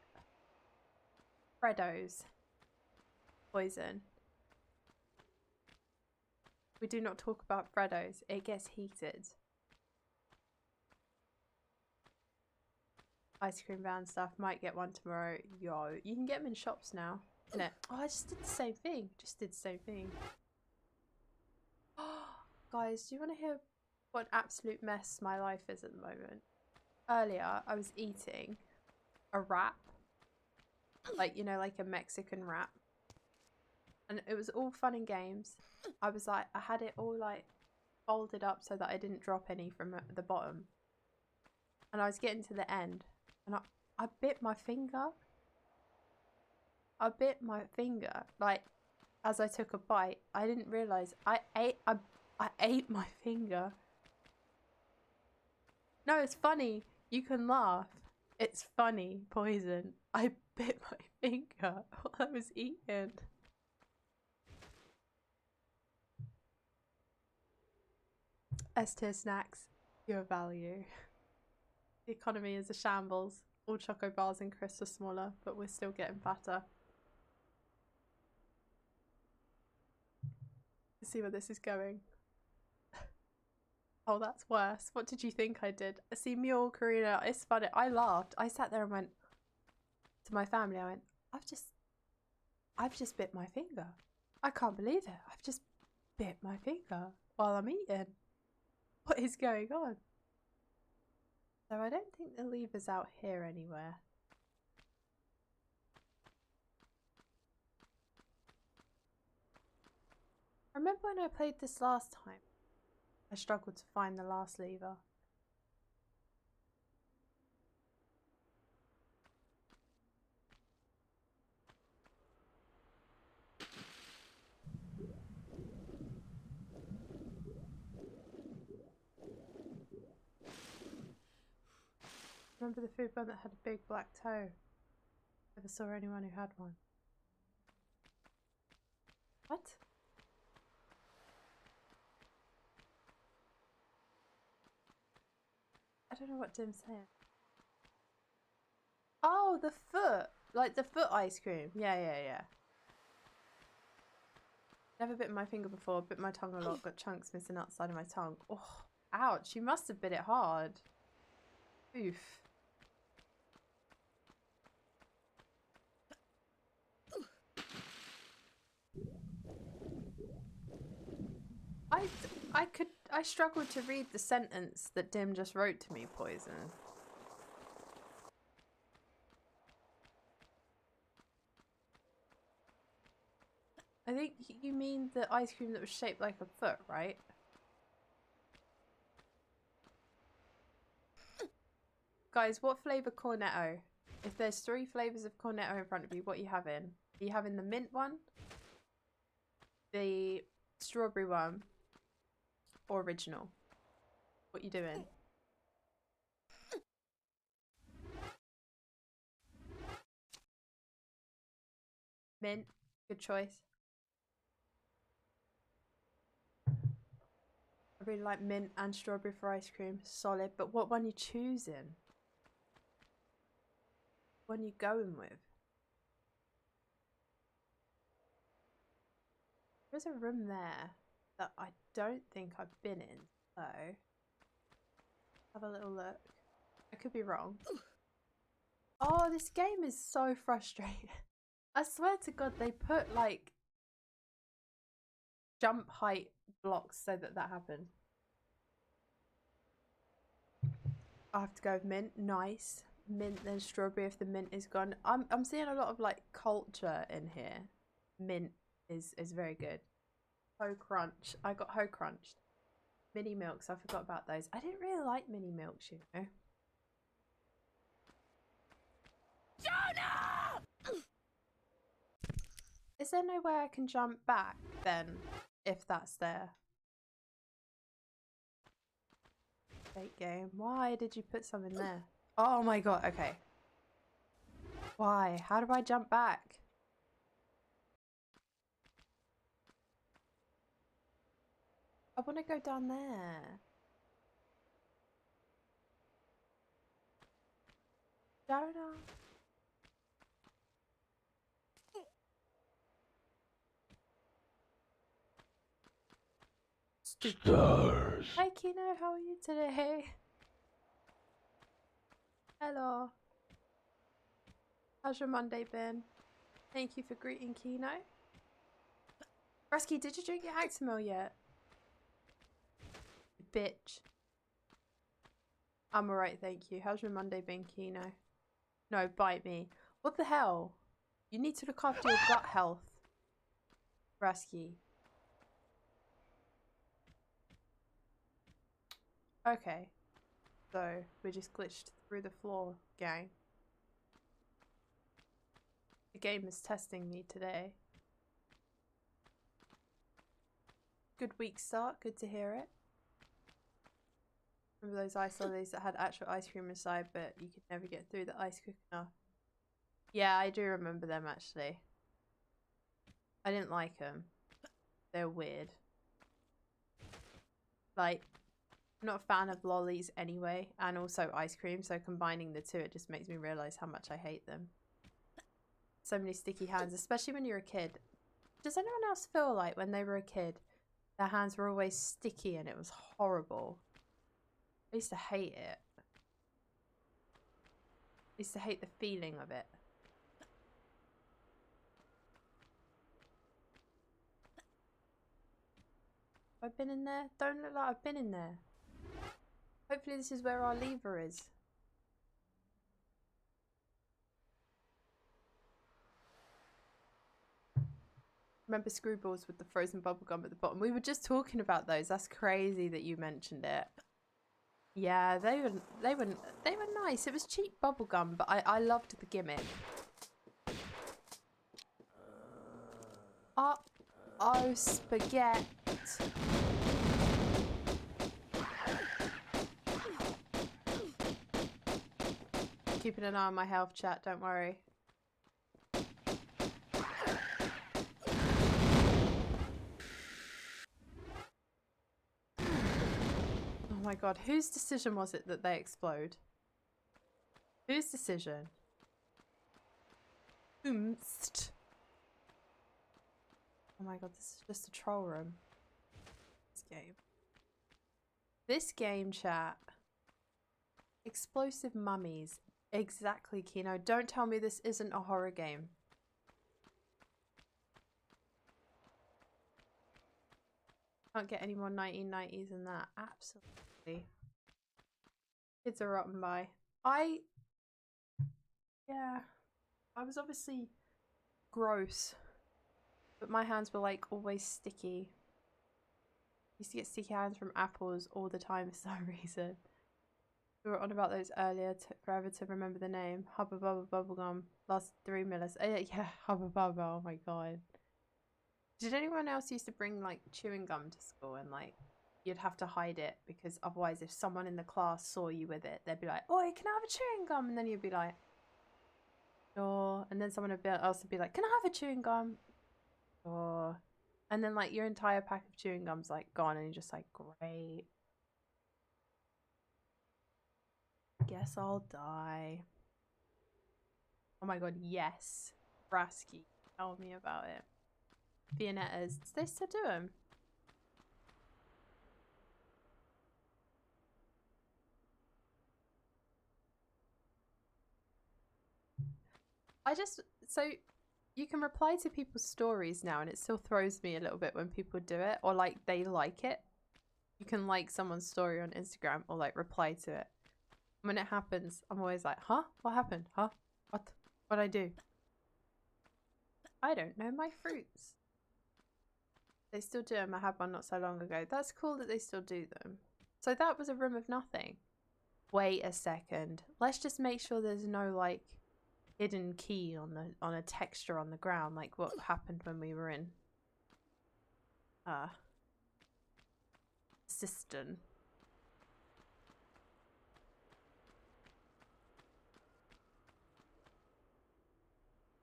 Freddo's? Poison. We do not talk about Freddo's. It gets heated. Ice cream van stuff. Might get one tomorrow. Yo, you can get them in shops now. Innit? Oh, I just did the same thing. Just did the same thing. Guys, do you want to hear what an absolute mess my life is at the moment? Earlier, I was eating a wrap. Like, you know, like a Mexican wrap. And it was all fun and games. I was like, I had it all like folded up so that I didn't drop any from the bottom. And I was getting to the end. And I bit my finger. I bit my finger. Like, as I took a bite, I didn't realise I ate my finger. No, it's funny. You can laugh. It's funny, Poison. I bit my finger while I was eating. S-tier snacks, pure value. The economy is a shambles. All choco bars and crisps are smaller, but we're still getting fatter. Let's see where this is going. Oh, that's worse. What did you think I did? See, Mule, Karina, it's funny. I laughed. I sat there and went to my family. I went, I've just bit my finger. I can't believe it. I've just bit my finger while I'm eating. What is going on? So I don't think the lever's out here anywhere. I remember when I played this last time, I struggled to find the last lever. Remember the food bun that had a big black toe? Never saw anyone who had one. What? I don't know what Dim's saying. Oh, the foot! Like the foot ice cream. Yeah. Never bitten my finger before, bit my tongue a lot, got chunks missing outside of my tongue. Oh, ouch, you must have bit it hard. Oof. I struggled to read the sentence that Dim just wrote to me, Poison. I think you mean the ice cream that was shaped like a foot, right? Guys, what flavour cornetto? If there's 3 flavours of cornetto in front of you, what are you having? Are you having the mint one? The strawberry one? Or original? What you doing? Mint. Good choice. I really like mint and strawberry for ice cream. Solid. But what one you choosing? What one you going with? There's a room there that I don't think I've been in. So, have a little look. I could be wrong. Oh, this game is so frustrating. I swear to God, they put like jump height blocks so that happens. I have to go with mint. Nice. Mint, then strawberry if the mint is gone. I'm seeing a lot of like culture in here. Mint is very good. Ho Crunch. I got Ho Crunched. Mini milks. I forgot about those. I didn't really like mini milks, you know. Jonah! Is there no way I can jump back then, if that's there? Fake game. Why did you put some in there? Oh my God, okay. Why? How do I jump back? I want to go down there. Jonah. Stars. Hi Kino, how are you today? Hello. How's your Monday been? Thank you for greeting Kino. Rusky, did you drink your Actimel yet? Bitch. I'm alright, thank you. How's your Monday been, Kino? No, bite me. What the hell? You need to look after your gut health. Rusky. Okay. So, we just glitched through the floor, gang. The game is testing me today. Good week start. Good to hear it. Remember those ice lollies that had actual ice cream inside, but you could never get through the ice quick enough? Yeah, I do remember them actually. I didn't like them. They're weird. Like, I'm not a fan of lollies anyway, and also ice cream, so combining the two, it just makes me realise how much I hate them. So many sticky hands, especially when you're a kid. Does anyone else feel like when they were a kid, their hands were always sticky and it was horrible? I used to hate it. I used to hate the feeling of it. Have I been in there? Don't look like I've been in there. Hopefully this is where our lever is. Remember Screwballs with the frozen bubblegum at the bottom? We were just talking about those. That's crazy that you mentioned it. Yeah, they were nice. It was cheap bubblegum, but I loved the gimmick. Oh, spaghetti. Keeping an eye on my health, chat, don't worry. Oh my god, whose decision was it that they explode? Whose decision? Oomst. Oh my god, this is just a troll room. This game. This game, chat. Explosive mummies. Exactly, Kino. Don't tell me this isn't a horror game. Can't get any more 1990s than that. Absolutely. Kids are rotten by. Yeah. I was obviously gross. But my hands were like always sticky. Used to get sticky hands from apples all the time for some reason. We were on about those earlier. Took forever to remember the name. Hubba Bubba Bubblegum. Last 3 minutes. Yeah, Hubba Bubba. Oh my god. Did anyone else used to bring like chewing gum to school and like you'd have to hide it because otherwise if someone in the class saw you with it, they'd be like, "Oi, can I have a chewing gum?" And then you'd be like, "Sure." And then someone else would be like, "Can I have a chewing gum?" Sure. And then like your entire pack of chewing gum's like gone and you're just like, "Great. Guess I'll die." Oh my god, yes. Brasky, tell me about it. Viennettas, do they still do them? So you can reply to people's stories now and it still throws me a little bit when people do it or like they like it. You can like someone's story on Instagram or like reply to it. When it happens, I'm always like, huh? What happened? Huh? What'd I do? I don't know my fruits. They still do them. I had one not so long ago. That's cool that they still do them. So that was a room of nothing. Wait a second. Let's just make sure there's no like hidden key on a texture on the ground, like what happened when we were in Siston.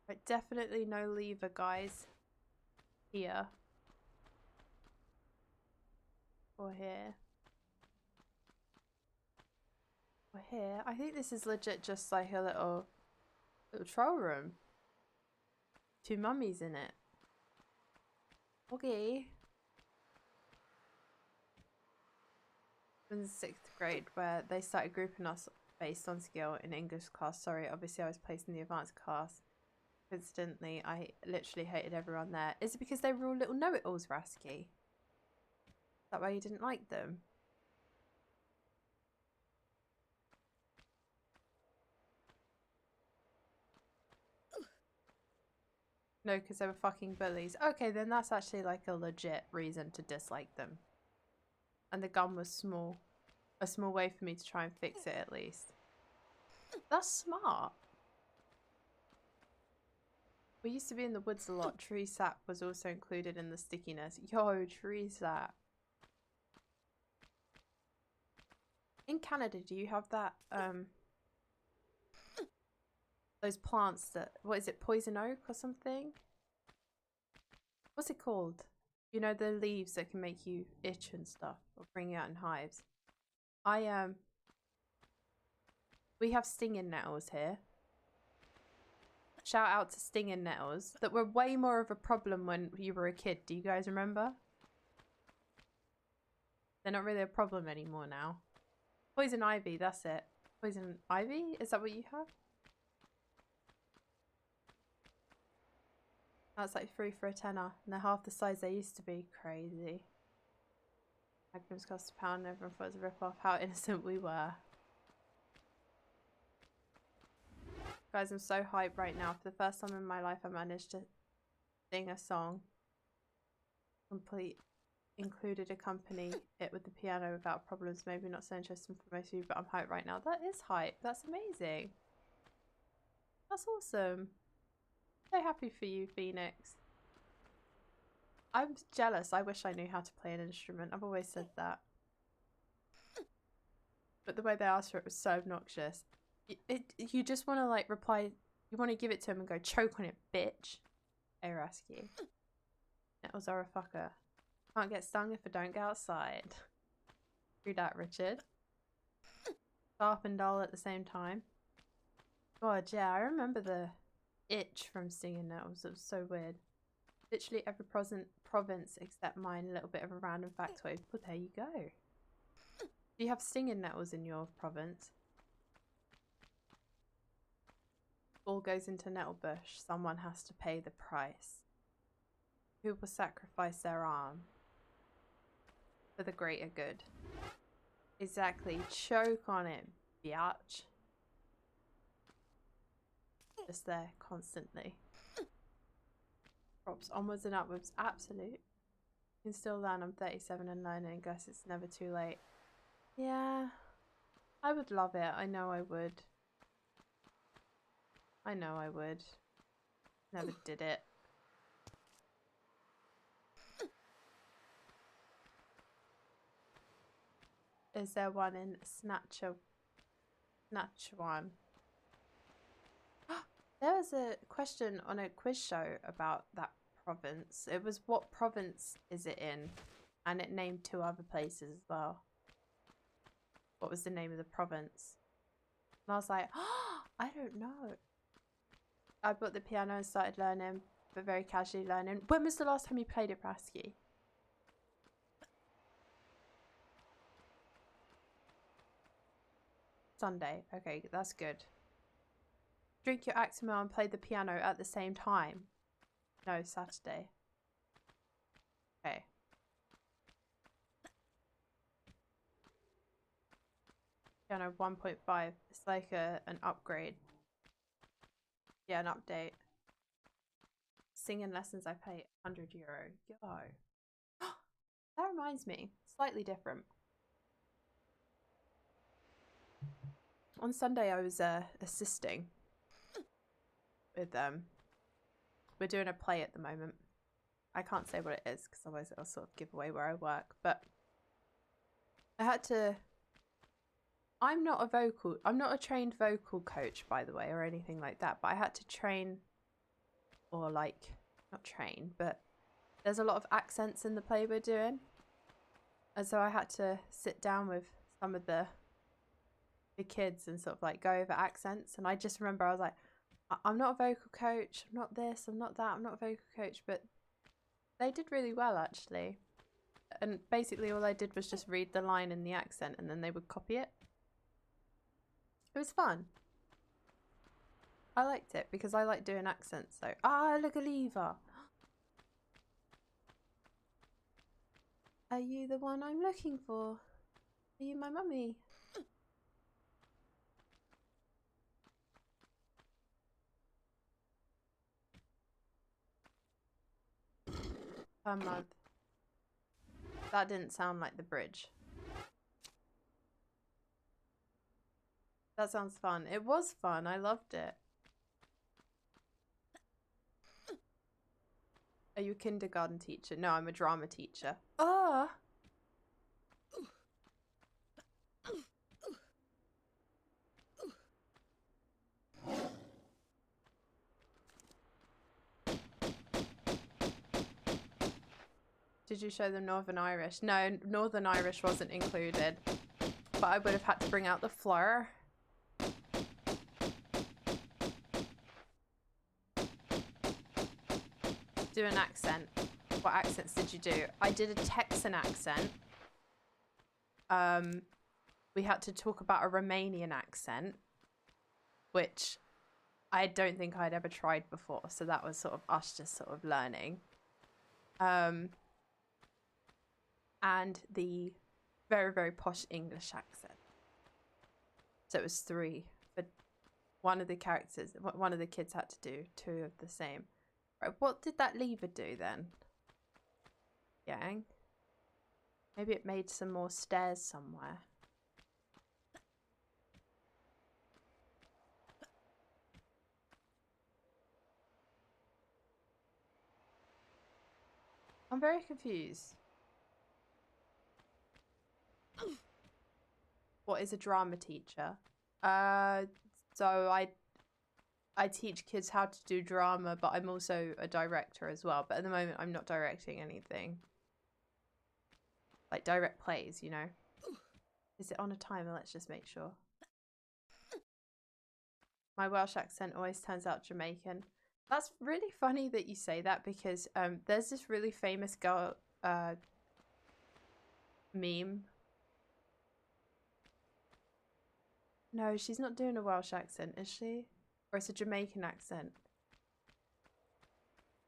But definitely no lever, guys. Here. Or here. Or here. I think this is legit just like a little troll room. 2 mummies in it. Okay. In the 6th grade where they started grouping us based on skill in English class. Sorry, obviously I was placed in the advanced class. Coincidentally, I literally hated everyone there. Is it because they were all little know-it-alls, Rasky? Is that why you didn't like them? No, because they were fucking bullies. Okay, then that's actually like a legit reason to dislike them. And the gun was small. A small way for me to try and fix it at least. That's smart. We used to be in the woods a lot. Tree sap was also included in the stickiness. Yo, tree sap. In Canada, do you have that, those plants that, what is it, poison oak or something? What's it called? You know, the leaves that can make you itch and stuff, or bring you out in hives. We have stinging nettles here. Shout out to stinging nettles that were way more of a problem when you were a kid. Do you guys remember? They're not really a problem anymore now. Poison ivy, that's it. Poison ivy? Is that what you have? That's like 3 for a tenner. And they're half the size they used to be. Crazy. Magnums cost £1 and everyone thought it was a rip-off. How innocent we were. Guys, I'm so hyped right now. For the first time in my life, I managed to sing a song. Included accompany it with the piano without problems. Maybe not so interesting for most of you, but I'm hyped right now. That is hype. That's amazing. That's awesome. So happy for you, Phoenix. I'm jealous. I wish I knew how to play an instrument. I've always said that. But the way they asked for it was so obnoxious. You just want to like reply. You want to give it to him and go, choke on it, bitch. Hey, rescue. Nettles are a fucker. Can't get stung if I don't go outside. True that, Richard. Sharp and dull at the same time. God, yeah, I remember the itch from stinging nettles. It was so weird. Literally every province except mine. A little bit of a random factoid. But there you go. Do you have stinging nettles in your province? All goes into nettle bush. Someone has to pay the price. Who will sacrifice their arm for the greater good? Exactly. Choke on it, biatch. Just there constantly. Props onwards and upwards. Absolute. You can still learn. I'm 37 and learning. I guess it's never too late. Yeah. I would love it. I know I would. I know I would. Never did it. Is there one in Snatcher? One. There was a question on a quiz show about that province. It was what province is it in? And it named 2 other places as well. What was the name of the province? And I was like, oh, I don't know. I bought the piano and started learning, but very casually learning. When was the last time you played it, Brasky? Sunday. Okay, that's good. Drink your Actimel and play the piano at the same time. No, Saturday. Okay. Piano 1.5. It's like an upgrade. Yeah, an update. Singing lessons I pay €100. Yo. That reminds me. Slightly different. On Sunday I was assisting with we're doing a play at the moment. I can't say what it is because otherwise it'll sort of give away where I work, but I had to I'm not a trained vocal coach, by the way, or anything like that, but I had to train, or like not train, but there's a lot of accents in the play we're doing, and so I had to sit down with some of the kids and sort of like go over accents. And I just remember I was like, I'm not a vocal coach, I'm not this, I'm not that, I'm not a vocal coach, but they did really well actually. And basically all I did was just read the line in the accent and then they would copy it. It was fun. I liked it because I like doing accents. So, look, a lever. Are you the one I'm looking for? Are you my mummy? Per month. That didn't sound like the bridge. That sounds fun. It was fun. I loved it. Are you a kindergarten teacher? No, I'm a drama teacher. Ah. Did you show them Northern Irish? No, Northern Irish wasn't included. But I would have had to bring out the flour. Do an accent. What accents did you do? I did a Texan accent. We had to talk about a Romanian accent, which I don't think I'd ever tried before. So that was sort of us just sort of learning. And the very, very posh English accent. So it was 3 for one of the characters. One of the kids had to do 2 of the same. Right, what did that lever do then? Gang. Maybe it made some more stairs somewhere. I'm very confused. What is a drama teacher? So I teach kids how to do drama, but I'm also a director as well. But at the moment, I'm not directing anything. Like direct plays, you know. Is it on a timer? Let's just make sure. My Welsh accent always turns out Jamaican. That's really funny that you say that because there's this really famous girl meme. No, she's not doing a Welsh accent, is she? Or it's a Jamaican accent.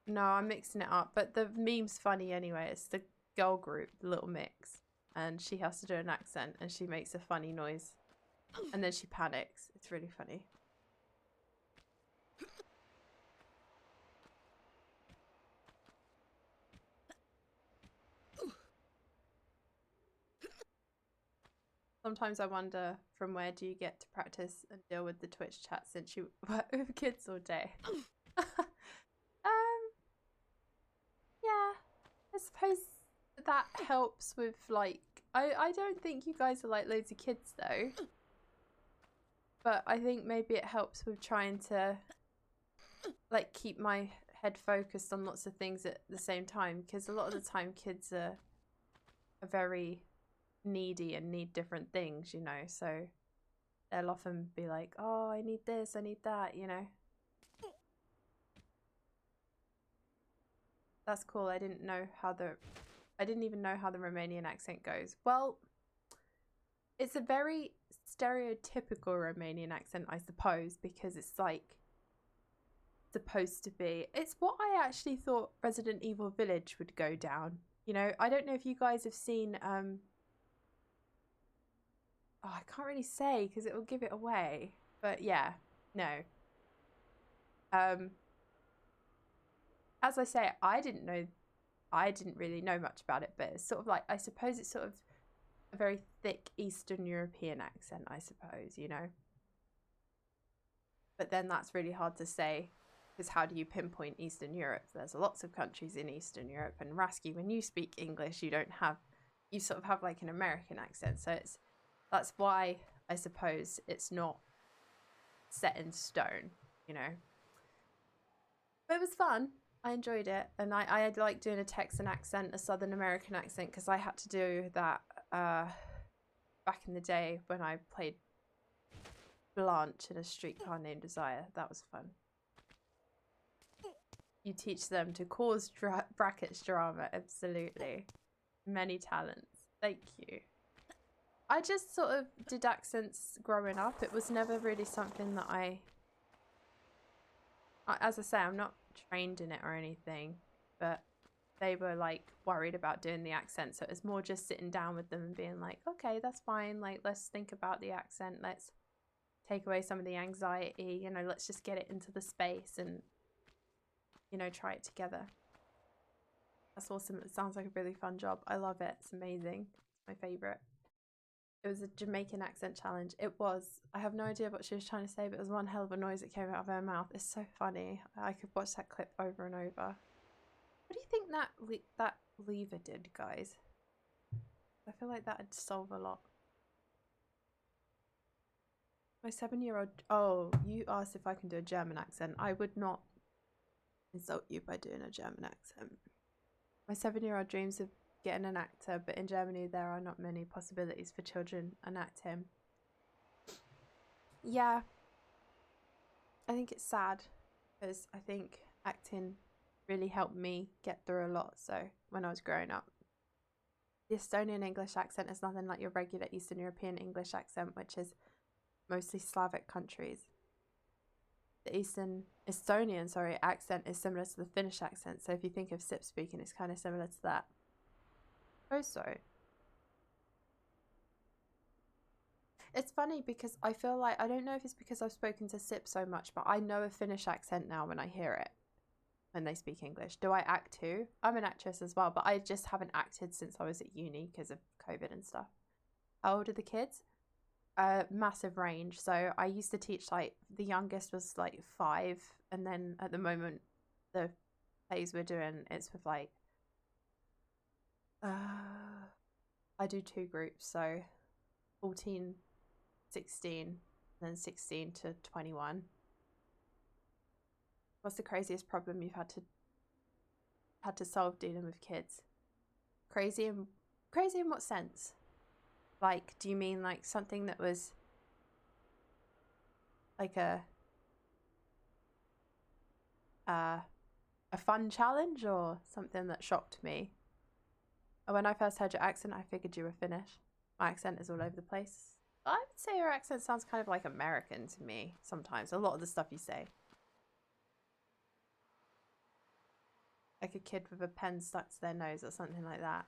No, I'm mixing it up. But the meme's funny anyway. It's the girl group, Little Mix. And she has to do an accent and she makes a funny noise. And then she panics. It's really funny. Sometimes I wonder from where do you get to practice and deal with the Twitch chat since you work with kids all day. Yeah, I suppose that helps with like I don't think you guys are like loads of kids though. But I think maybe it helps with trying to like keep my head focused on lots of things at the same time because a lot of the time kids are very needy and need different things, you know, so they'll often be like, oh, I need this, I need that, you know. That's cool. I didn't even know how the Romanian accent goes. Well, it's a very stereotypical Romanian accent, I suppose, because it's like supposed to be. It's what I actually thought Resident Evil Village would go down. You know, I don't know if you guys have seen oh, I can't really say because it will give it away. But yeah, no. As I say, I didn't really know much about it, but it's sort of like, I suppose it's sort of a very thick Eastern European accent, I suppose, you know. But then that's really hard to say because how do you pinpoint Eastern Europe? There's lots of countries in Eastern Europe, and Rasky, when you speak English, you sort of have like an American accent, so that's why I suppose it's not set in stone, you know. But it was fun. I enjoyed it, and I like doing a Texan accent, a Southern American accent, because I had to do that back in the day when I played Blanche in A Streetcar Named Desire. That was fun. You teach them to cause brackets drama, absolutely. Many talents. Thank you. I just sort of did accents growing up. It was never really something that as I say, I'm not trained in it or anything, but they were like worried about doing the accent, so it was more just sitting down with them and being like, okay, that's fine, like let's think about the accent, let's take away some of the anxiety, you know, let's just get it into the space and, you know, try it together. That's awesome. It sounds like a really fun job. I love it. It's amazing. It's my favorite. It was a Jamaican accent challenge. It was. I have no idea what she was trying to say, but it was one hell of a noise that came out of her mouth. It's so funny. I could watch that clip over and over. What do you think that lever did, guys? I feel like that'd solve a lot. My 7-year-old... Oh, you asked if I can do a German accent. I would not insult you by doing a German accent. My 7-year-old dreams of getting an actor, but in Germany there are not many possibilities for children and acting. Yeah. I think it's sad because I think acting really helped me get through a lot. So when I was growing up, the Estonian English accent is nothing like your regular Eastern European English accent, which is mostly Slavic countries. The Estonian accent is similar to the Finnish accent. So if you think of sip speaking, it's kind of similar to that. Also, it's funny because I feel like, I don't know if it's because I've spoken to Sip so much, but I know a Finnish accent now when I hear it, when they speak English. Do I act too? I'm an actress as well, but I just haven't acted since I was at uni because of COVID and stuff. How old are the kids? Massive range. So I used to teach, like, the youngest was like 5, and then at the moment the plays we're doing, it's with like I do 2 groups, so 14, 16, and then 16 to 21. What's the craziest problem you've had to solve dealing with kids? Crazy in what sense? Like, do you mean like something that was like a fun challenge, or something that shocked me? When I first heard your accent, I figured you were Finnish. My accent is all over the place. I would say your accent sounds kind of like American to me sometimes. A lot of the stuff you say. Like a kid with a pen stuck to their nose or something like that.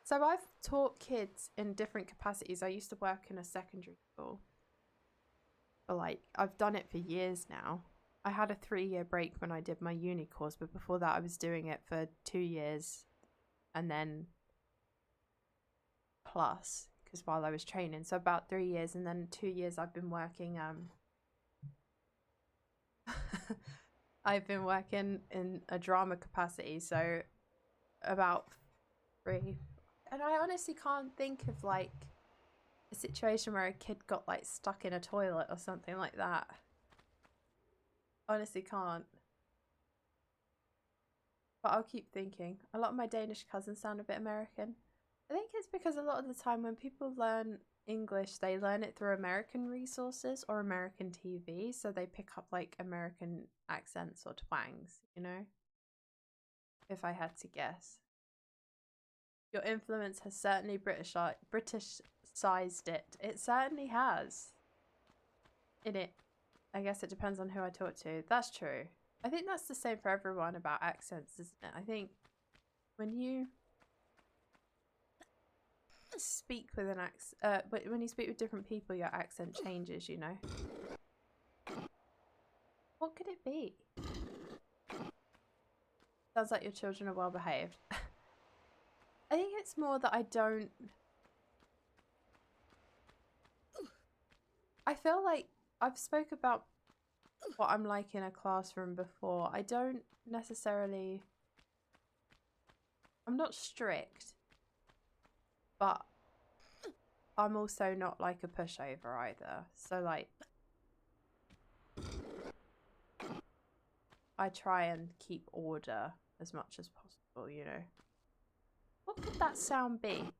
So I've taught kids in different capacities. I used to work in a secondary school. But like, I've done it for years now. I had a 3-year break when I did my uni course, but before that I was doing it for 2 years and then plus, because while I was training. So about 3 years, and then 2 years I've been working I've been working in a drama capacity, so about 3. And I honestly can't think of like a situation where a kid got like stuck in a toilet or something like that. Honestly can't. But I'll keep thinking. A lot of my Danish cousins sound a bit American. I think it's because a lot of the time when people learn English, they learn it through American resources or American TV, so they pick up like American accents or twangs, you know? If I had to guess. Your influence has certainly British-sized it. It certainly has. I guess it depends on who I talk to. That's true. I think that's the same for everyone about accents, isn't it? I think when you speak with an accent, when you speak with different people, your accent changes, you know? What could it be? Sounds like your children are well behaved. I think it's more that I feel like I've spoke about what I'm like in a classroom before. I don't necessarily... I'm not strict, but I'm also not like a pushover either. So like, I try and keep order as much as possible, you know. What could that sound be?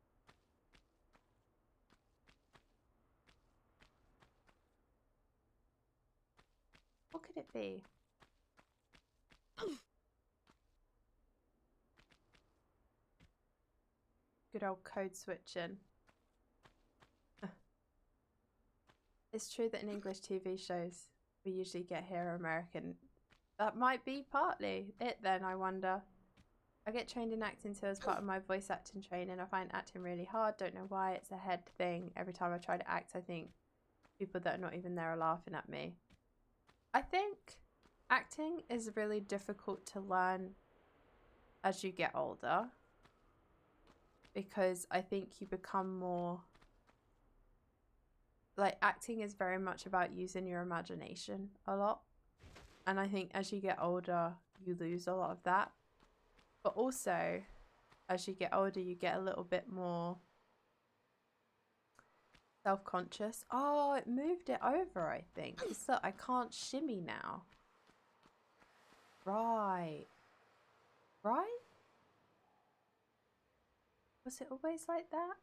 What could it be? Good old code switching. It's true that in English TV shows we usually get here American. That might be partly it then, I wonder. I get trained in acting too as part of my voice acting training. I find acting really hard. Don't know why. It's a head thing. Every time I try to act, I think people that are not even there are laughing at me. I think acting is really difficult to learn as you get older, because I think you become more... Like, acting is very much about using your imagination a lot. And I think as you get older, you lose a lot of that. But also, as you get older, you get a little bit more self-conscious. Oh, it moved it over, I think. So I can't shimmy now. Right. Right? Was it always like that?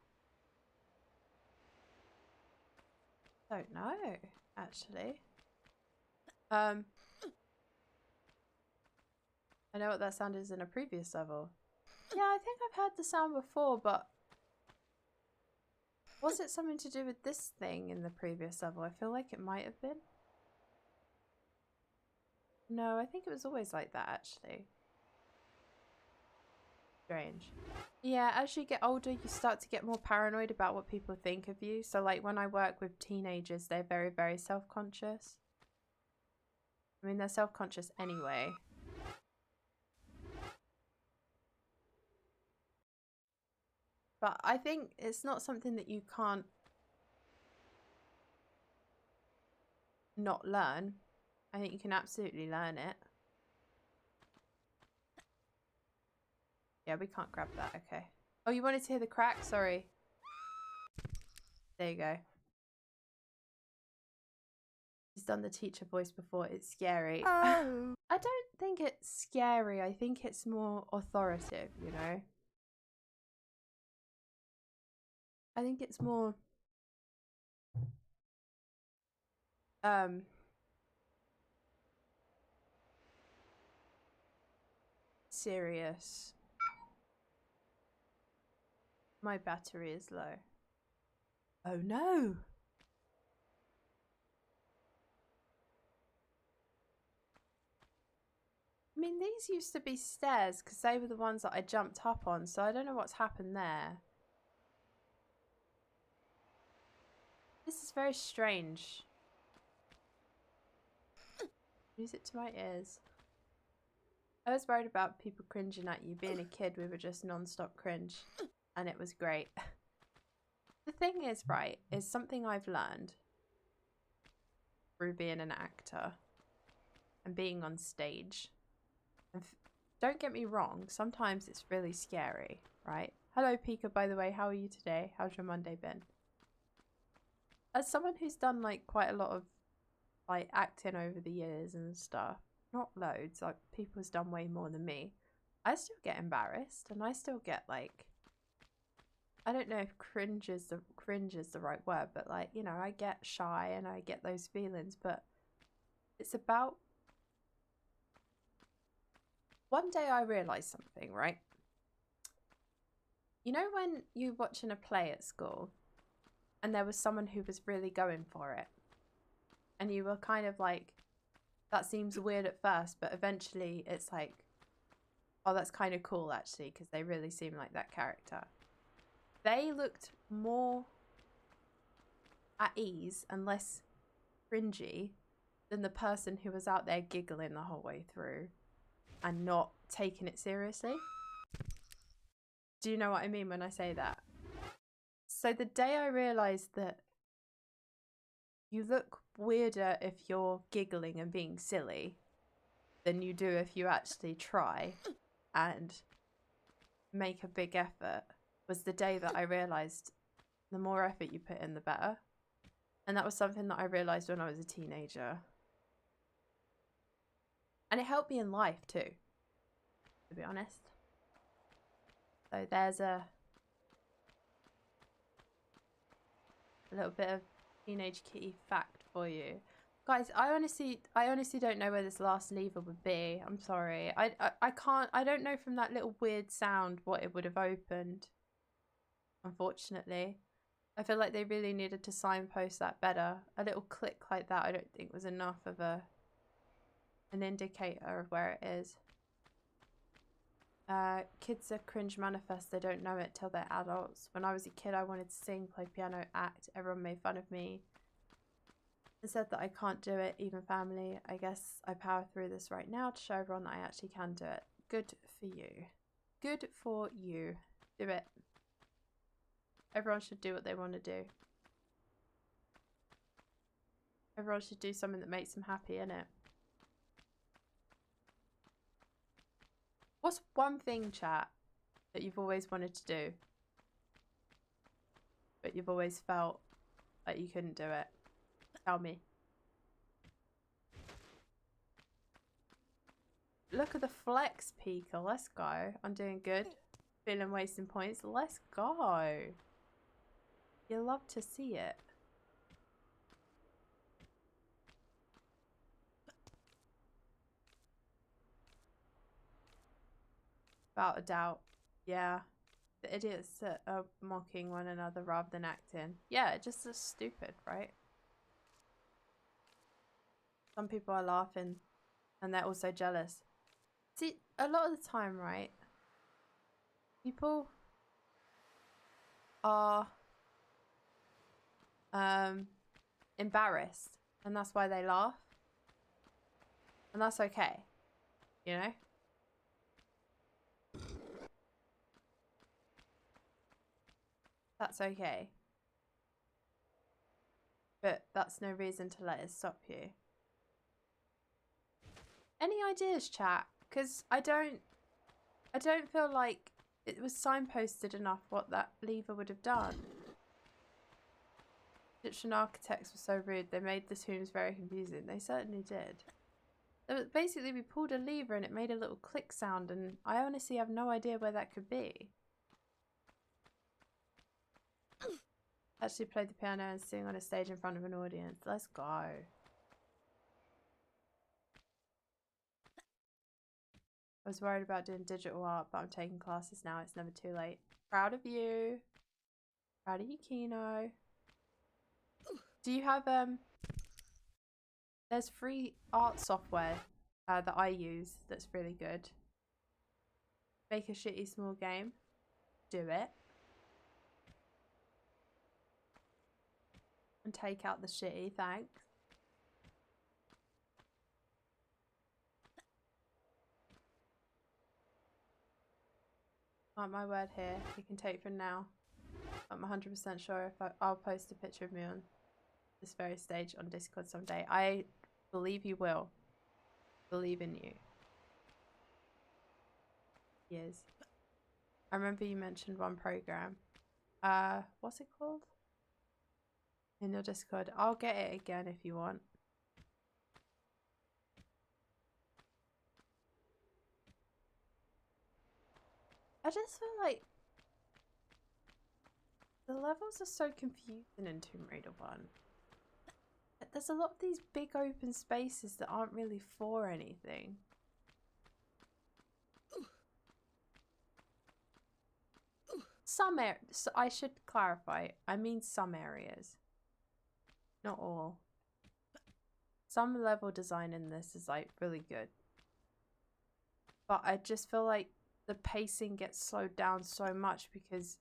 Don't know, actually. I know what that sound is in a previous level. Yeah, I think I've heard the sound before, but was it something to do with this thing in the previous level? I feel like it might have been. No, I think it was always like that, actually. Strange. Yeah, as you get older, you start to get more paranoid about what people think of you. So, like, when I work with teenagers, they're very, very self-conscious. I mean, they're self-conscious anyway. But I think it's not something that you can't not learn. I think you can absolutely learn it. Yeah, we can't grab that. Okay. Oh, you wanted to hear the crack? Sorry. There you go. He's done the teacher voice before. It's scary. Oh. I don't think it's scary. I think it's more authoritative, you know? I think it's more... serious. My battery is low. Oh no! I mean, these used to be stairs because they were the ones that I jumped up on, so I don't know what's happened there. This is very strange. Use it to my ears. I was worried about people cringing at you. Being a kid, we were just non-stop cringe. And it was great. The thing is, right, is something I've learned through being an actor and being on stage. And don't get me wrong, sometimes it's really scary, right? Hello, Pika, by the way. How are you today? How's your Monday been? As someone who's done, like, quite a lot of, like, acting over the years and stuff, not loads, like, people's done way more than me, I still get embarrassed and I still get, like, I don't know if cringe is the right word, but, like, you know, I get shy and I get those feelings, but it's about... One day I realised something, right? You know when you're watching a play at school and there was someone who was really going for it and you were kind of like, that seems weird at first, but eventually it's like, oh, that's kind of cool actually, because they really seem like that character. They looked more at ease and less cringy than the person who was out there giggling the whole way through and not taking it seriously. Do you know what I mean when I say that? So the day I realised that you look weirder if you're giggling and being silly than you do if you actually try and make a big effort was the day that I realised the more effort you put in, the better. And that was something that I realised when I was a teenager. And it helped me in life too, to be honest. So there's a little bit of teenage kitty fact for you. Guys, I honestly don't know where this last lever would be. I'm sorry. I don't know from that little weird sound what it would have opened. Unfortunately. I feel like they really needed to signpost that better. A little click like that I don't think was enough of an indicator of where it is. Kids are cringe manifest. They don't know it till they're adults. When I was a kid, I wanted to sing, play piano, act. Everyone made fun of me and said that I can't do it, even family. I guess I power through this right now to show everyone that I actually can do it. Good for you. Good for you. Do it. Everyone should do what they want to do. Everyone should do something that makes them happy, innit? What's one thing, chat, that you've always wanted to do, but you've always felt like you couldn't do it? Tell me. Look at the flex peaker. Let's go. I'm doing good. Feeling wasting points. Let's go. You love to see it. Without a doubt. Yeah. The idiots that are mocking one another rather than acting. Yeah, it just is stupid, right? Some people are laughing and they're also jealous. See, a lot of the time, right? People are embarrassed, and that's why they laugh. And that's okay, you know? That's okay. But that's no reason to let it stop you. Any ideas, chat? Because I don't feel like it was signposted enough what that lever would have done. Egyptian architects were so rude. They made the tombs very confusing. They certainly did. Basically, we pulled a lever and it made a little click sound, and I honestly have no idea where that could be. Actually played the piano and sing on a stage in front of an audience. Let's go. I was worried about doing digital art, but I'm taking classes now. It's never too late. Proud of you. Proud of you, Kino. Do you have there's free art software that I use that's really good. Make a shitty small game. Do it. And take out the shitty, thanks. Mark my word here. You can take from now. I'm 100% sure if I'll post a picture of me on this very stage on Discord someday. I believe you will. Believe in you. Yes. I remember you mentioned one program. What's it called? In your Discord. I'll get it again if you want. I just feel like the levels are so confusing in Tomb Raider 1. There's a lot of these big open spaces that aren't really for anything. Some areas, I should clarify, I mean some areas. Not all. Some level design in this is like really good. But I just feel like the pacing gets slowed down so much because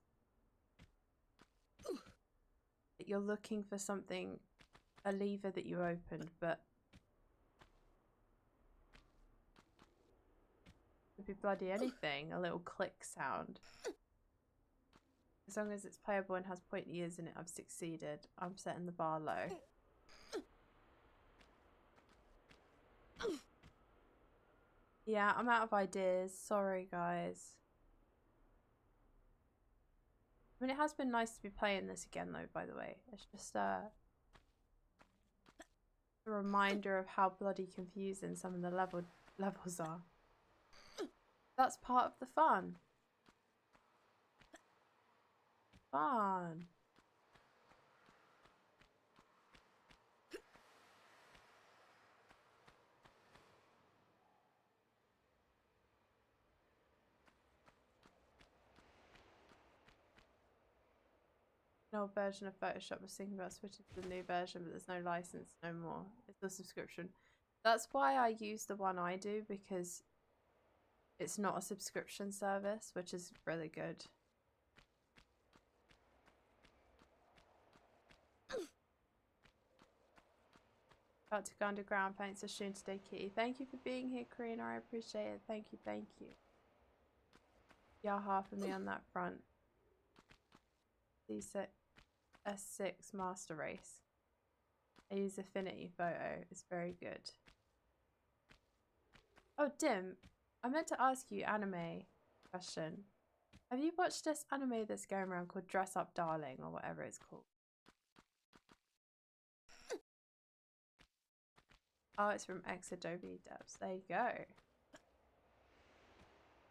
you're looking for something, a lever that you opened, but it could be bloody anything, a little click sound. As long as it's playable and has pointy ears in it, I've succeeded. I'm setting the bar low. Yeah, I'm out of ideas. Sorry, guys. I mean, it has been nice to be playing this again, though, by the way. It's just a reminder of how bloody confusing some of the levels are. That's part of the fun. Fun. An old version of Photoshop was thinking about switching to the new version, but there's no license no more. It's a subscription. That's why I use the one I do, because it's not a subscription service, which is really good. About to go underground. Thanks for shooting today, Kitty. Thank you for being here, Karina. I appreciate it. Thank you, thank you. Yaha for me on that front. D6 S6 Master Race. I use Affinity Photo. It's very good. Oh, Dim. I meant to ask you anime question. Have you watched this anime that's going around called Dress Up Darling or whatever it's called? Oh, it's from Adobe Devs. There you go.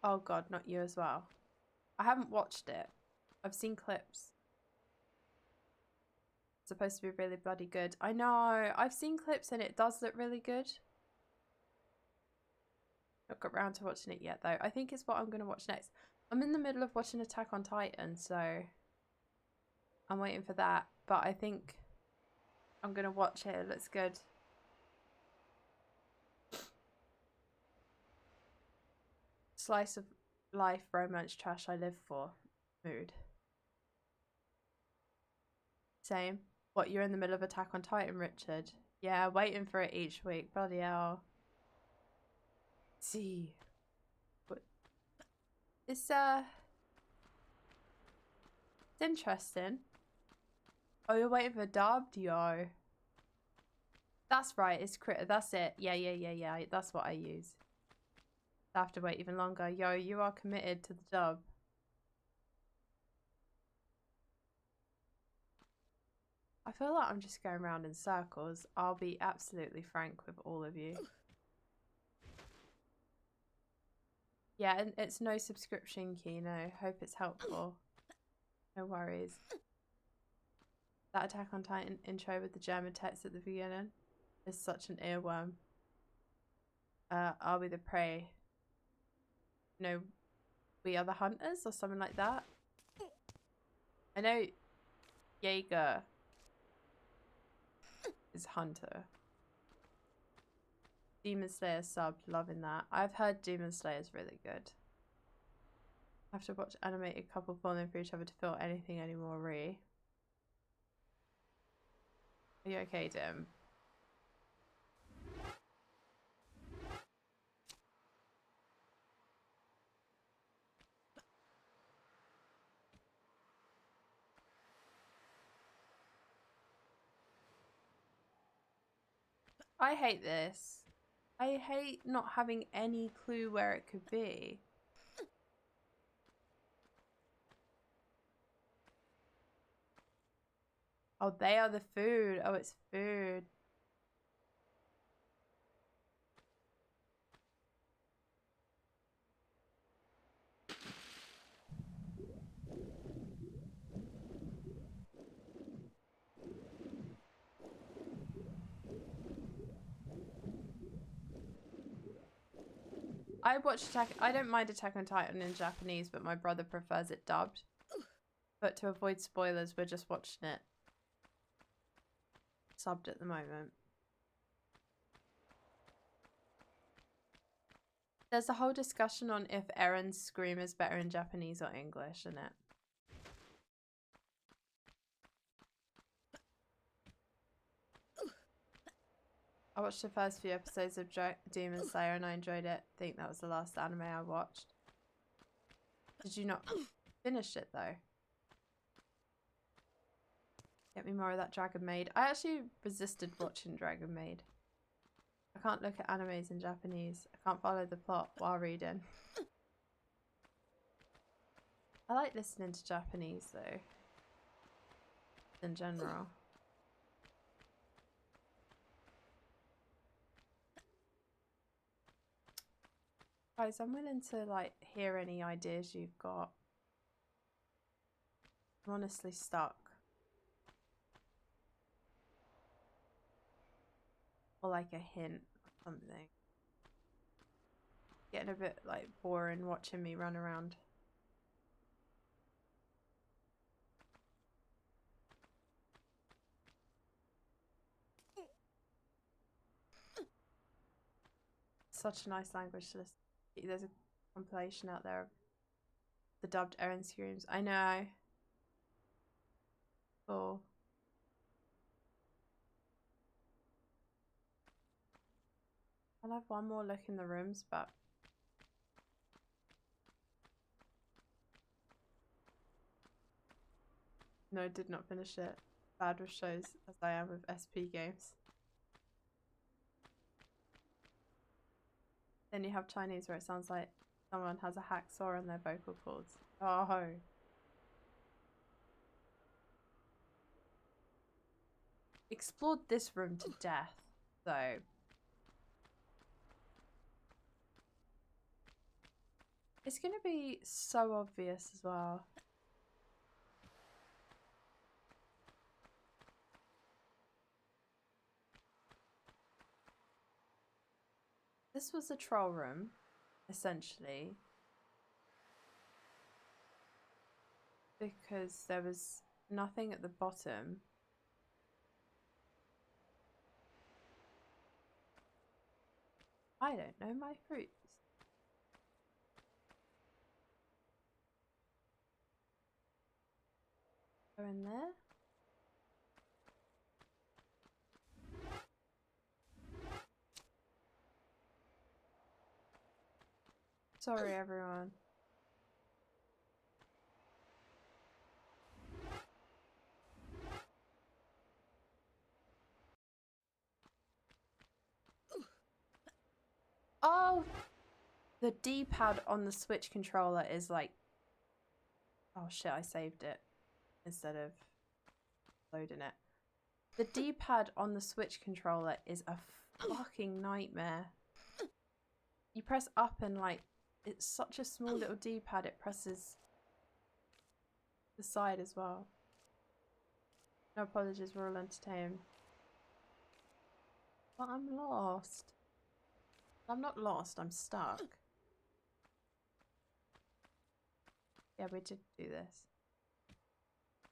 Oh god, not you as well. I haven't watched it. I've seen clips. It's supposed to be really bloody good. I know. I've seen clips and it does look really good. Not got around to watching it yet though. I think it's what I'm going to watch next. I'm in the middle of watching Attack on Titan, so I'm waiting for that. But I think I'm going to watch it. It looks good. Slice of life, romance, trash I live for. Mood. Same. What, you're in the middle of Attack on Titan, Richard? Yeah, waiting for it each week. Bloody hell. See. But it's interesting. Oh, you're waiting for dubbed, yo. That's right, it's crit. That's it. Yeah. That's what I use. I have to wait even longer. Yo, you are committed to the dub. I feel like I'm just going around in circles. I'll be absolutely frank with all of you. Yeah, and it's no subscription key, no. Hope it's helpful. No worries. That Attack on Titan intro with the German text at the beginning is such an earworm. Are we the prey? No, we are the hunters or something like that. I know Jaeger is hunter. Demon Slayer subbed, loving that. I've heard Demon Slayer is really good. I have to watch animated couple falling for each other to feel anything anymore, Ree. Are you okay, Dim? I hate this. I hate not having any clue where it could be. Oh, they are the food. Oh, it's food. I don't mind Attack on Titan in Japanese, but my brother prefers it dubbed. But to avoid spoilers, we're just watching it subbed at the moment. There's a whole discussion on if Eren's scream is better in Japanese or English, isn't it? I watched the first few episodes of Demon Slayer and I enjoyed it. I think that was the last anime I watched. Did you not finish it though? Get me more of that Dragon Maid. I actually resisted watching Dragon Maid. I can't look at animes in Japanese. I can't follow the plot while reading. I like listening to Japanese though. In general. Guys, I'm willing to like hear any ideas you've got. I'm honestly stuck. Or like a hint or something. Getting a bit like boring watching me run around. Such a nice language to listen. There's a compilation out there of the dubbed Eren screams. I know. Cool. I'll have one more look in the rooms, but no, I did not finish it. Bad with shows as I am with SP games. Then you have Chinese where it sounds like someone has a hacksaw on their vocal cords. Oh. Explored this room to death, so. It's going to be so obvious as well. This was a troll room, essentially. Because there was nothing at the bottom. I don't know my fruits. Go in there. Sorry, everyone. Oh, the D-pad on the Switch controller is like... Oh shit, I saved it instead of loading it. The D-pad on the Switch controller is a fucking nightmare. You press up and like, it's such a small little D-pad, it presses the side as well. No apologies, we're all entertained. But I'm lost. I'm not lost, I'm stuck. Yeah, we did do this.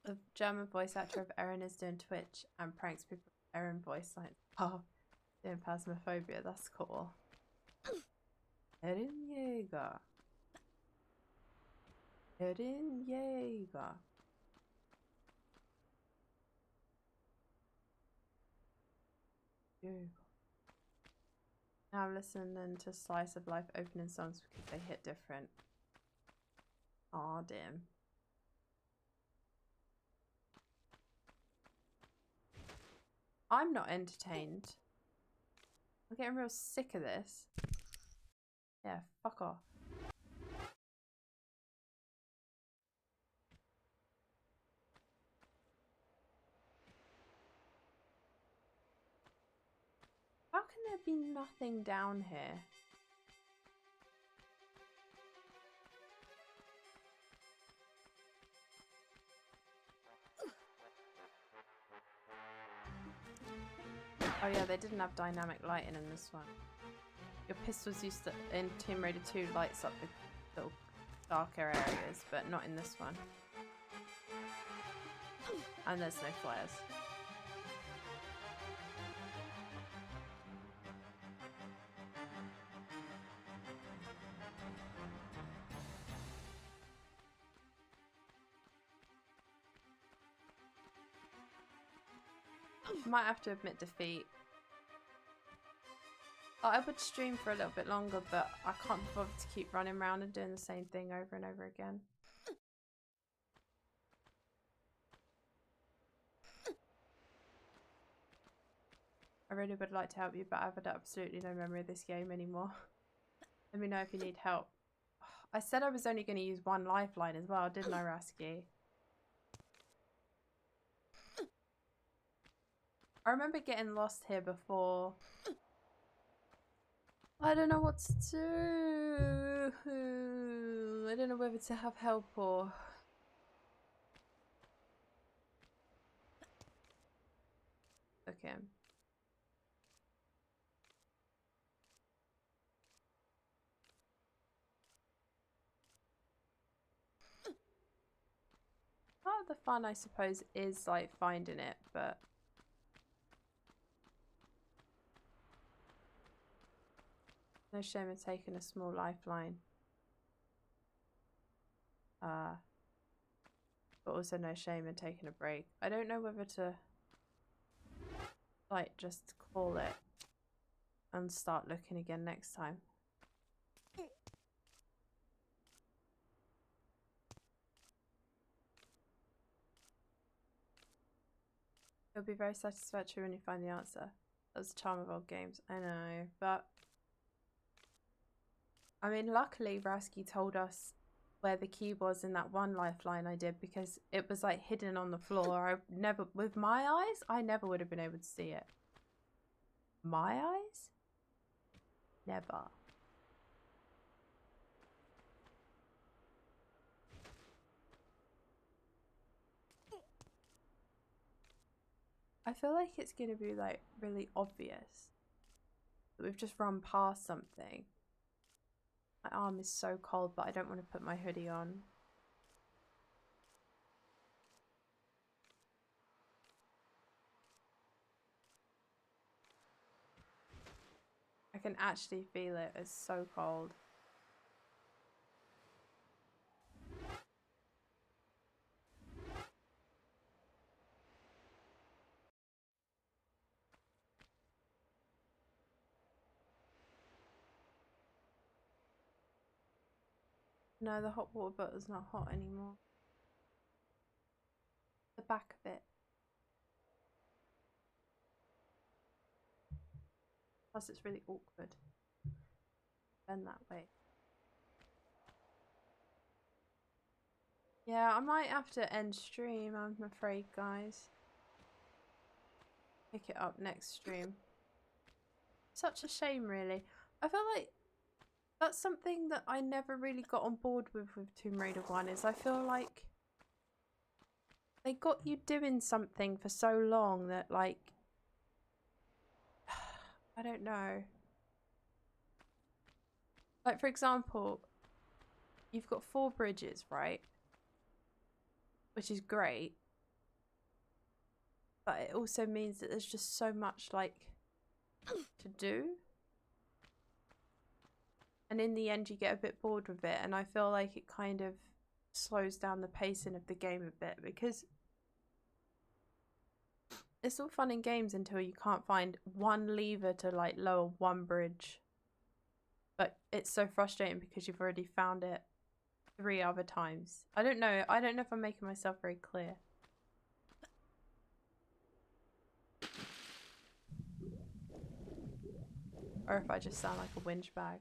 The German voice actor of Erin is doing Twitch and pranks people with Erin voice like, oh, doing Phasmophobia, that's cool. Erin Jäger. Erin Jäger. Now I'm listening to Slice of Life opening songs because they hit different. Aw, damn. I'm not entertained. I'm getting real sick of this. Yeah, fuck off. How can there be nothing down here? Oh yeah, they didn't have dynamic lighting in this one. Your pistols used to, in Tomb Raider 2, lights up the little darker areas, but not in this one. And there's no flares. Might have to admit defeat. I would stream for a little bit longer, but I can't be bothered to keep running around and doing the same thing over and over again. I really would like to help you, but I've had absolutely no memory of this game anymore. Let me know if you need help. I said I was only going to use one lifeline as well, didn't I, Rasky? I remember getting lost here before. I don't know what to do. I don't know whether to have help or... Okay. Part of the fun, I suppose, is like finding it, but... No shame in taking a small lifeline. But also no shame in taking a break. I don't know whether to like just call it and start looking again next time. It'll be very satisfactory when you find the answer. That's the charm of old games. I know, but I mean, luckily Rasky told us where the key was in that one lifeline I did, because it was like hidden on the floor. I never, with my eyes, I never would have been able to see it. My eyes? Never. I feel like it's going to be like really obvious that we've just run past something. My arm is so cold, but I don't want to put my hoodie on. I can actually feel it. It's so cold. No, the hot water bottle's not hot anymore. The back of it. Plus it's really awkward. Bend that way. Yeah, I might have to end stream, I'm afraid, guys. Pick it up next stream. Such a shame, really. I feel like that's something that I never really got on board with Tomb Raider 1, is I feel like they got you doing something for so long that, like, I don't know. Like, for example, you've got 4 bridges, right? Which is great. But it also means that there's just so much, like, to do. And in the end, you get a bit bored with it. And I feel like it kind of slows down the pacing of the game a bit, because it's all fun and games until you can't find one lever to, like, lower one bridge. But it's so frustrating because you've already found it 3 other times. I don't know. I don't know if I'm making myself very clear. Or if I just sound like a whinge bag.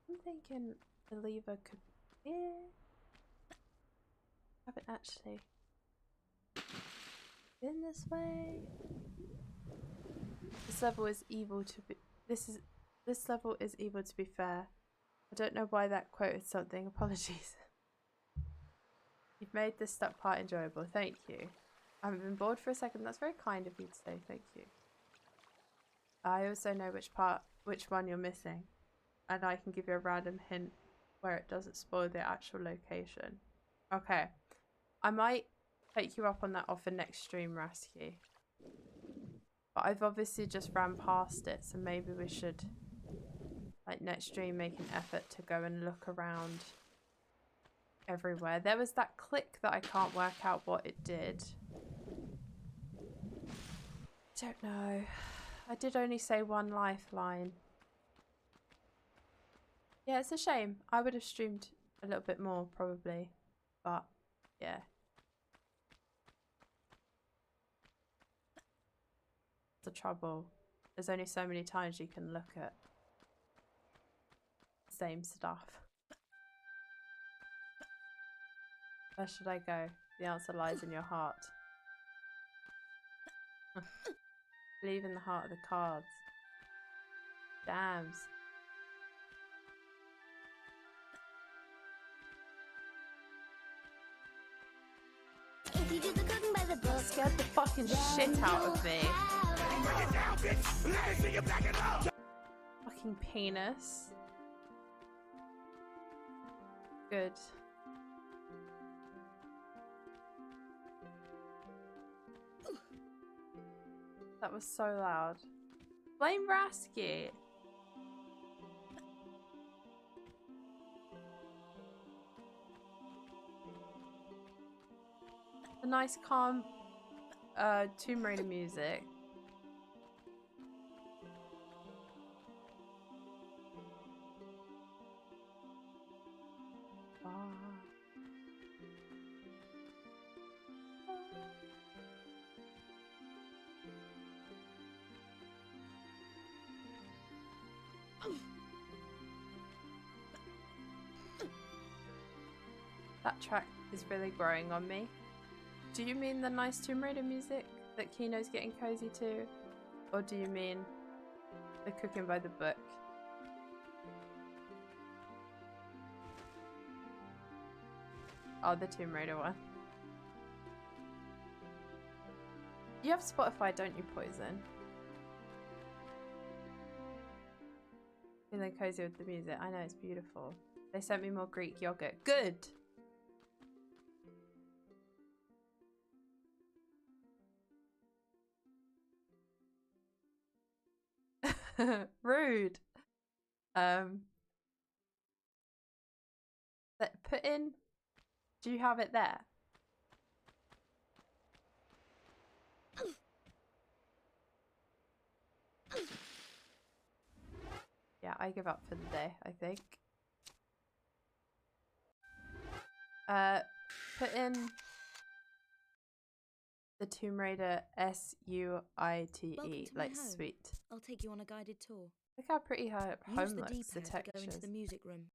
I'm thinking the lever could be here. Haven't actually been this way. This level is evil to be. This level is evil to be fair. I don't know why that quoted something. Apologies. You've made this stuck part enjoyable. Thank you. I haven't been bored for a second. That's very kind of you to say. Thank you. I also know which one you're missing, and I can give you a random hint where it doesn't spoil the actual location. Okay. I might take you up on that offer next stream, Rasky. But I've obviously just ran past it, so maybe we should, like, next stream make an effort to go and look around everywhere. There was that click that I can't work out what it did. I don't know. I did only say 1 lifeline. Yeah, it's a shame. I would have streamed a little bit more, probably. But, yeah. The trouble. There's only so many times you can look at the same stuff. Where should I go? The answer lies in your heart. Believe in the heart of the cards. Dams. Scared the fucking shit out of me. Fucking penis. Good. That was so loud. Blame Rasky. The nice calm Tomb Raider music. That track is really growing on me. Do you mean the nice Tomb Raider music that Kino's getting cozy to? Or do you mean the cooking by the book? Oh, the Tomb Raider one. You have Spotify, don't you, Poison? Feeling cozy with the music. I know, it's beautiful. They sent me more Greek yogurt. Good! Rude. Put in. Do you have it there? Yeah, I give up for the day, I think. Put in the Tomb Raider SUITE, like sweet. I'll take you on a guided tour. Look how pretty her Use home the looks, the D-pad to go into textures. the music room.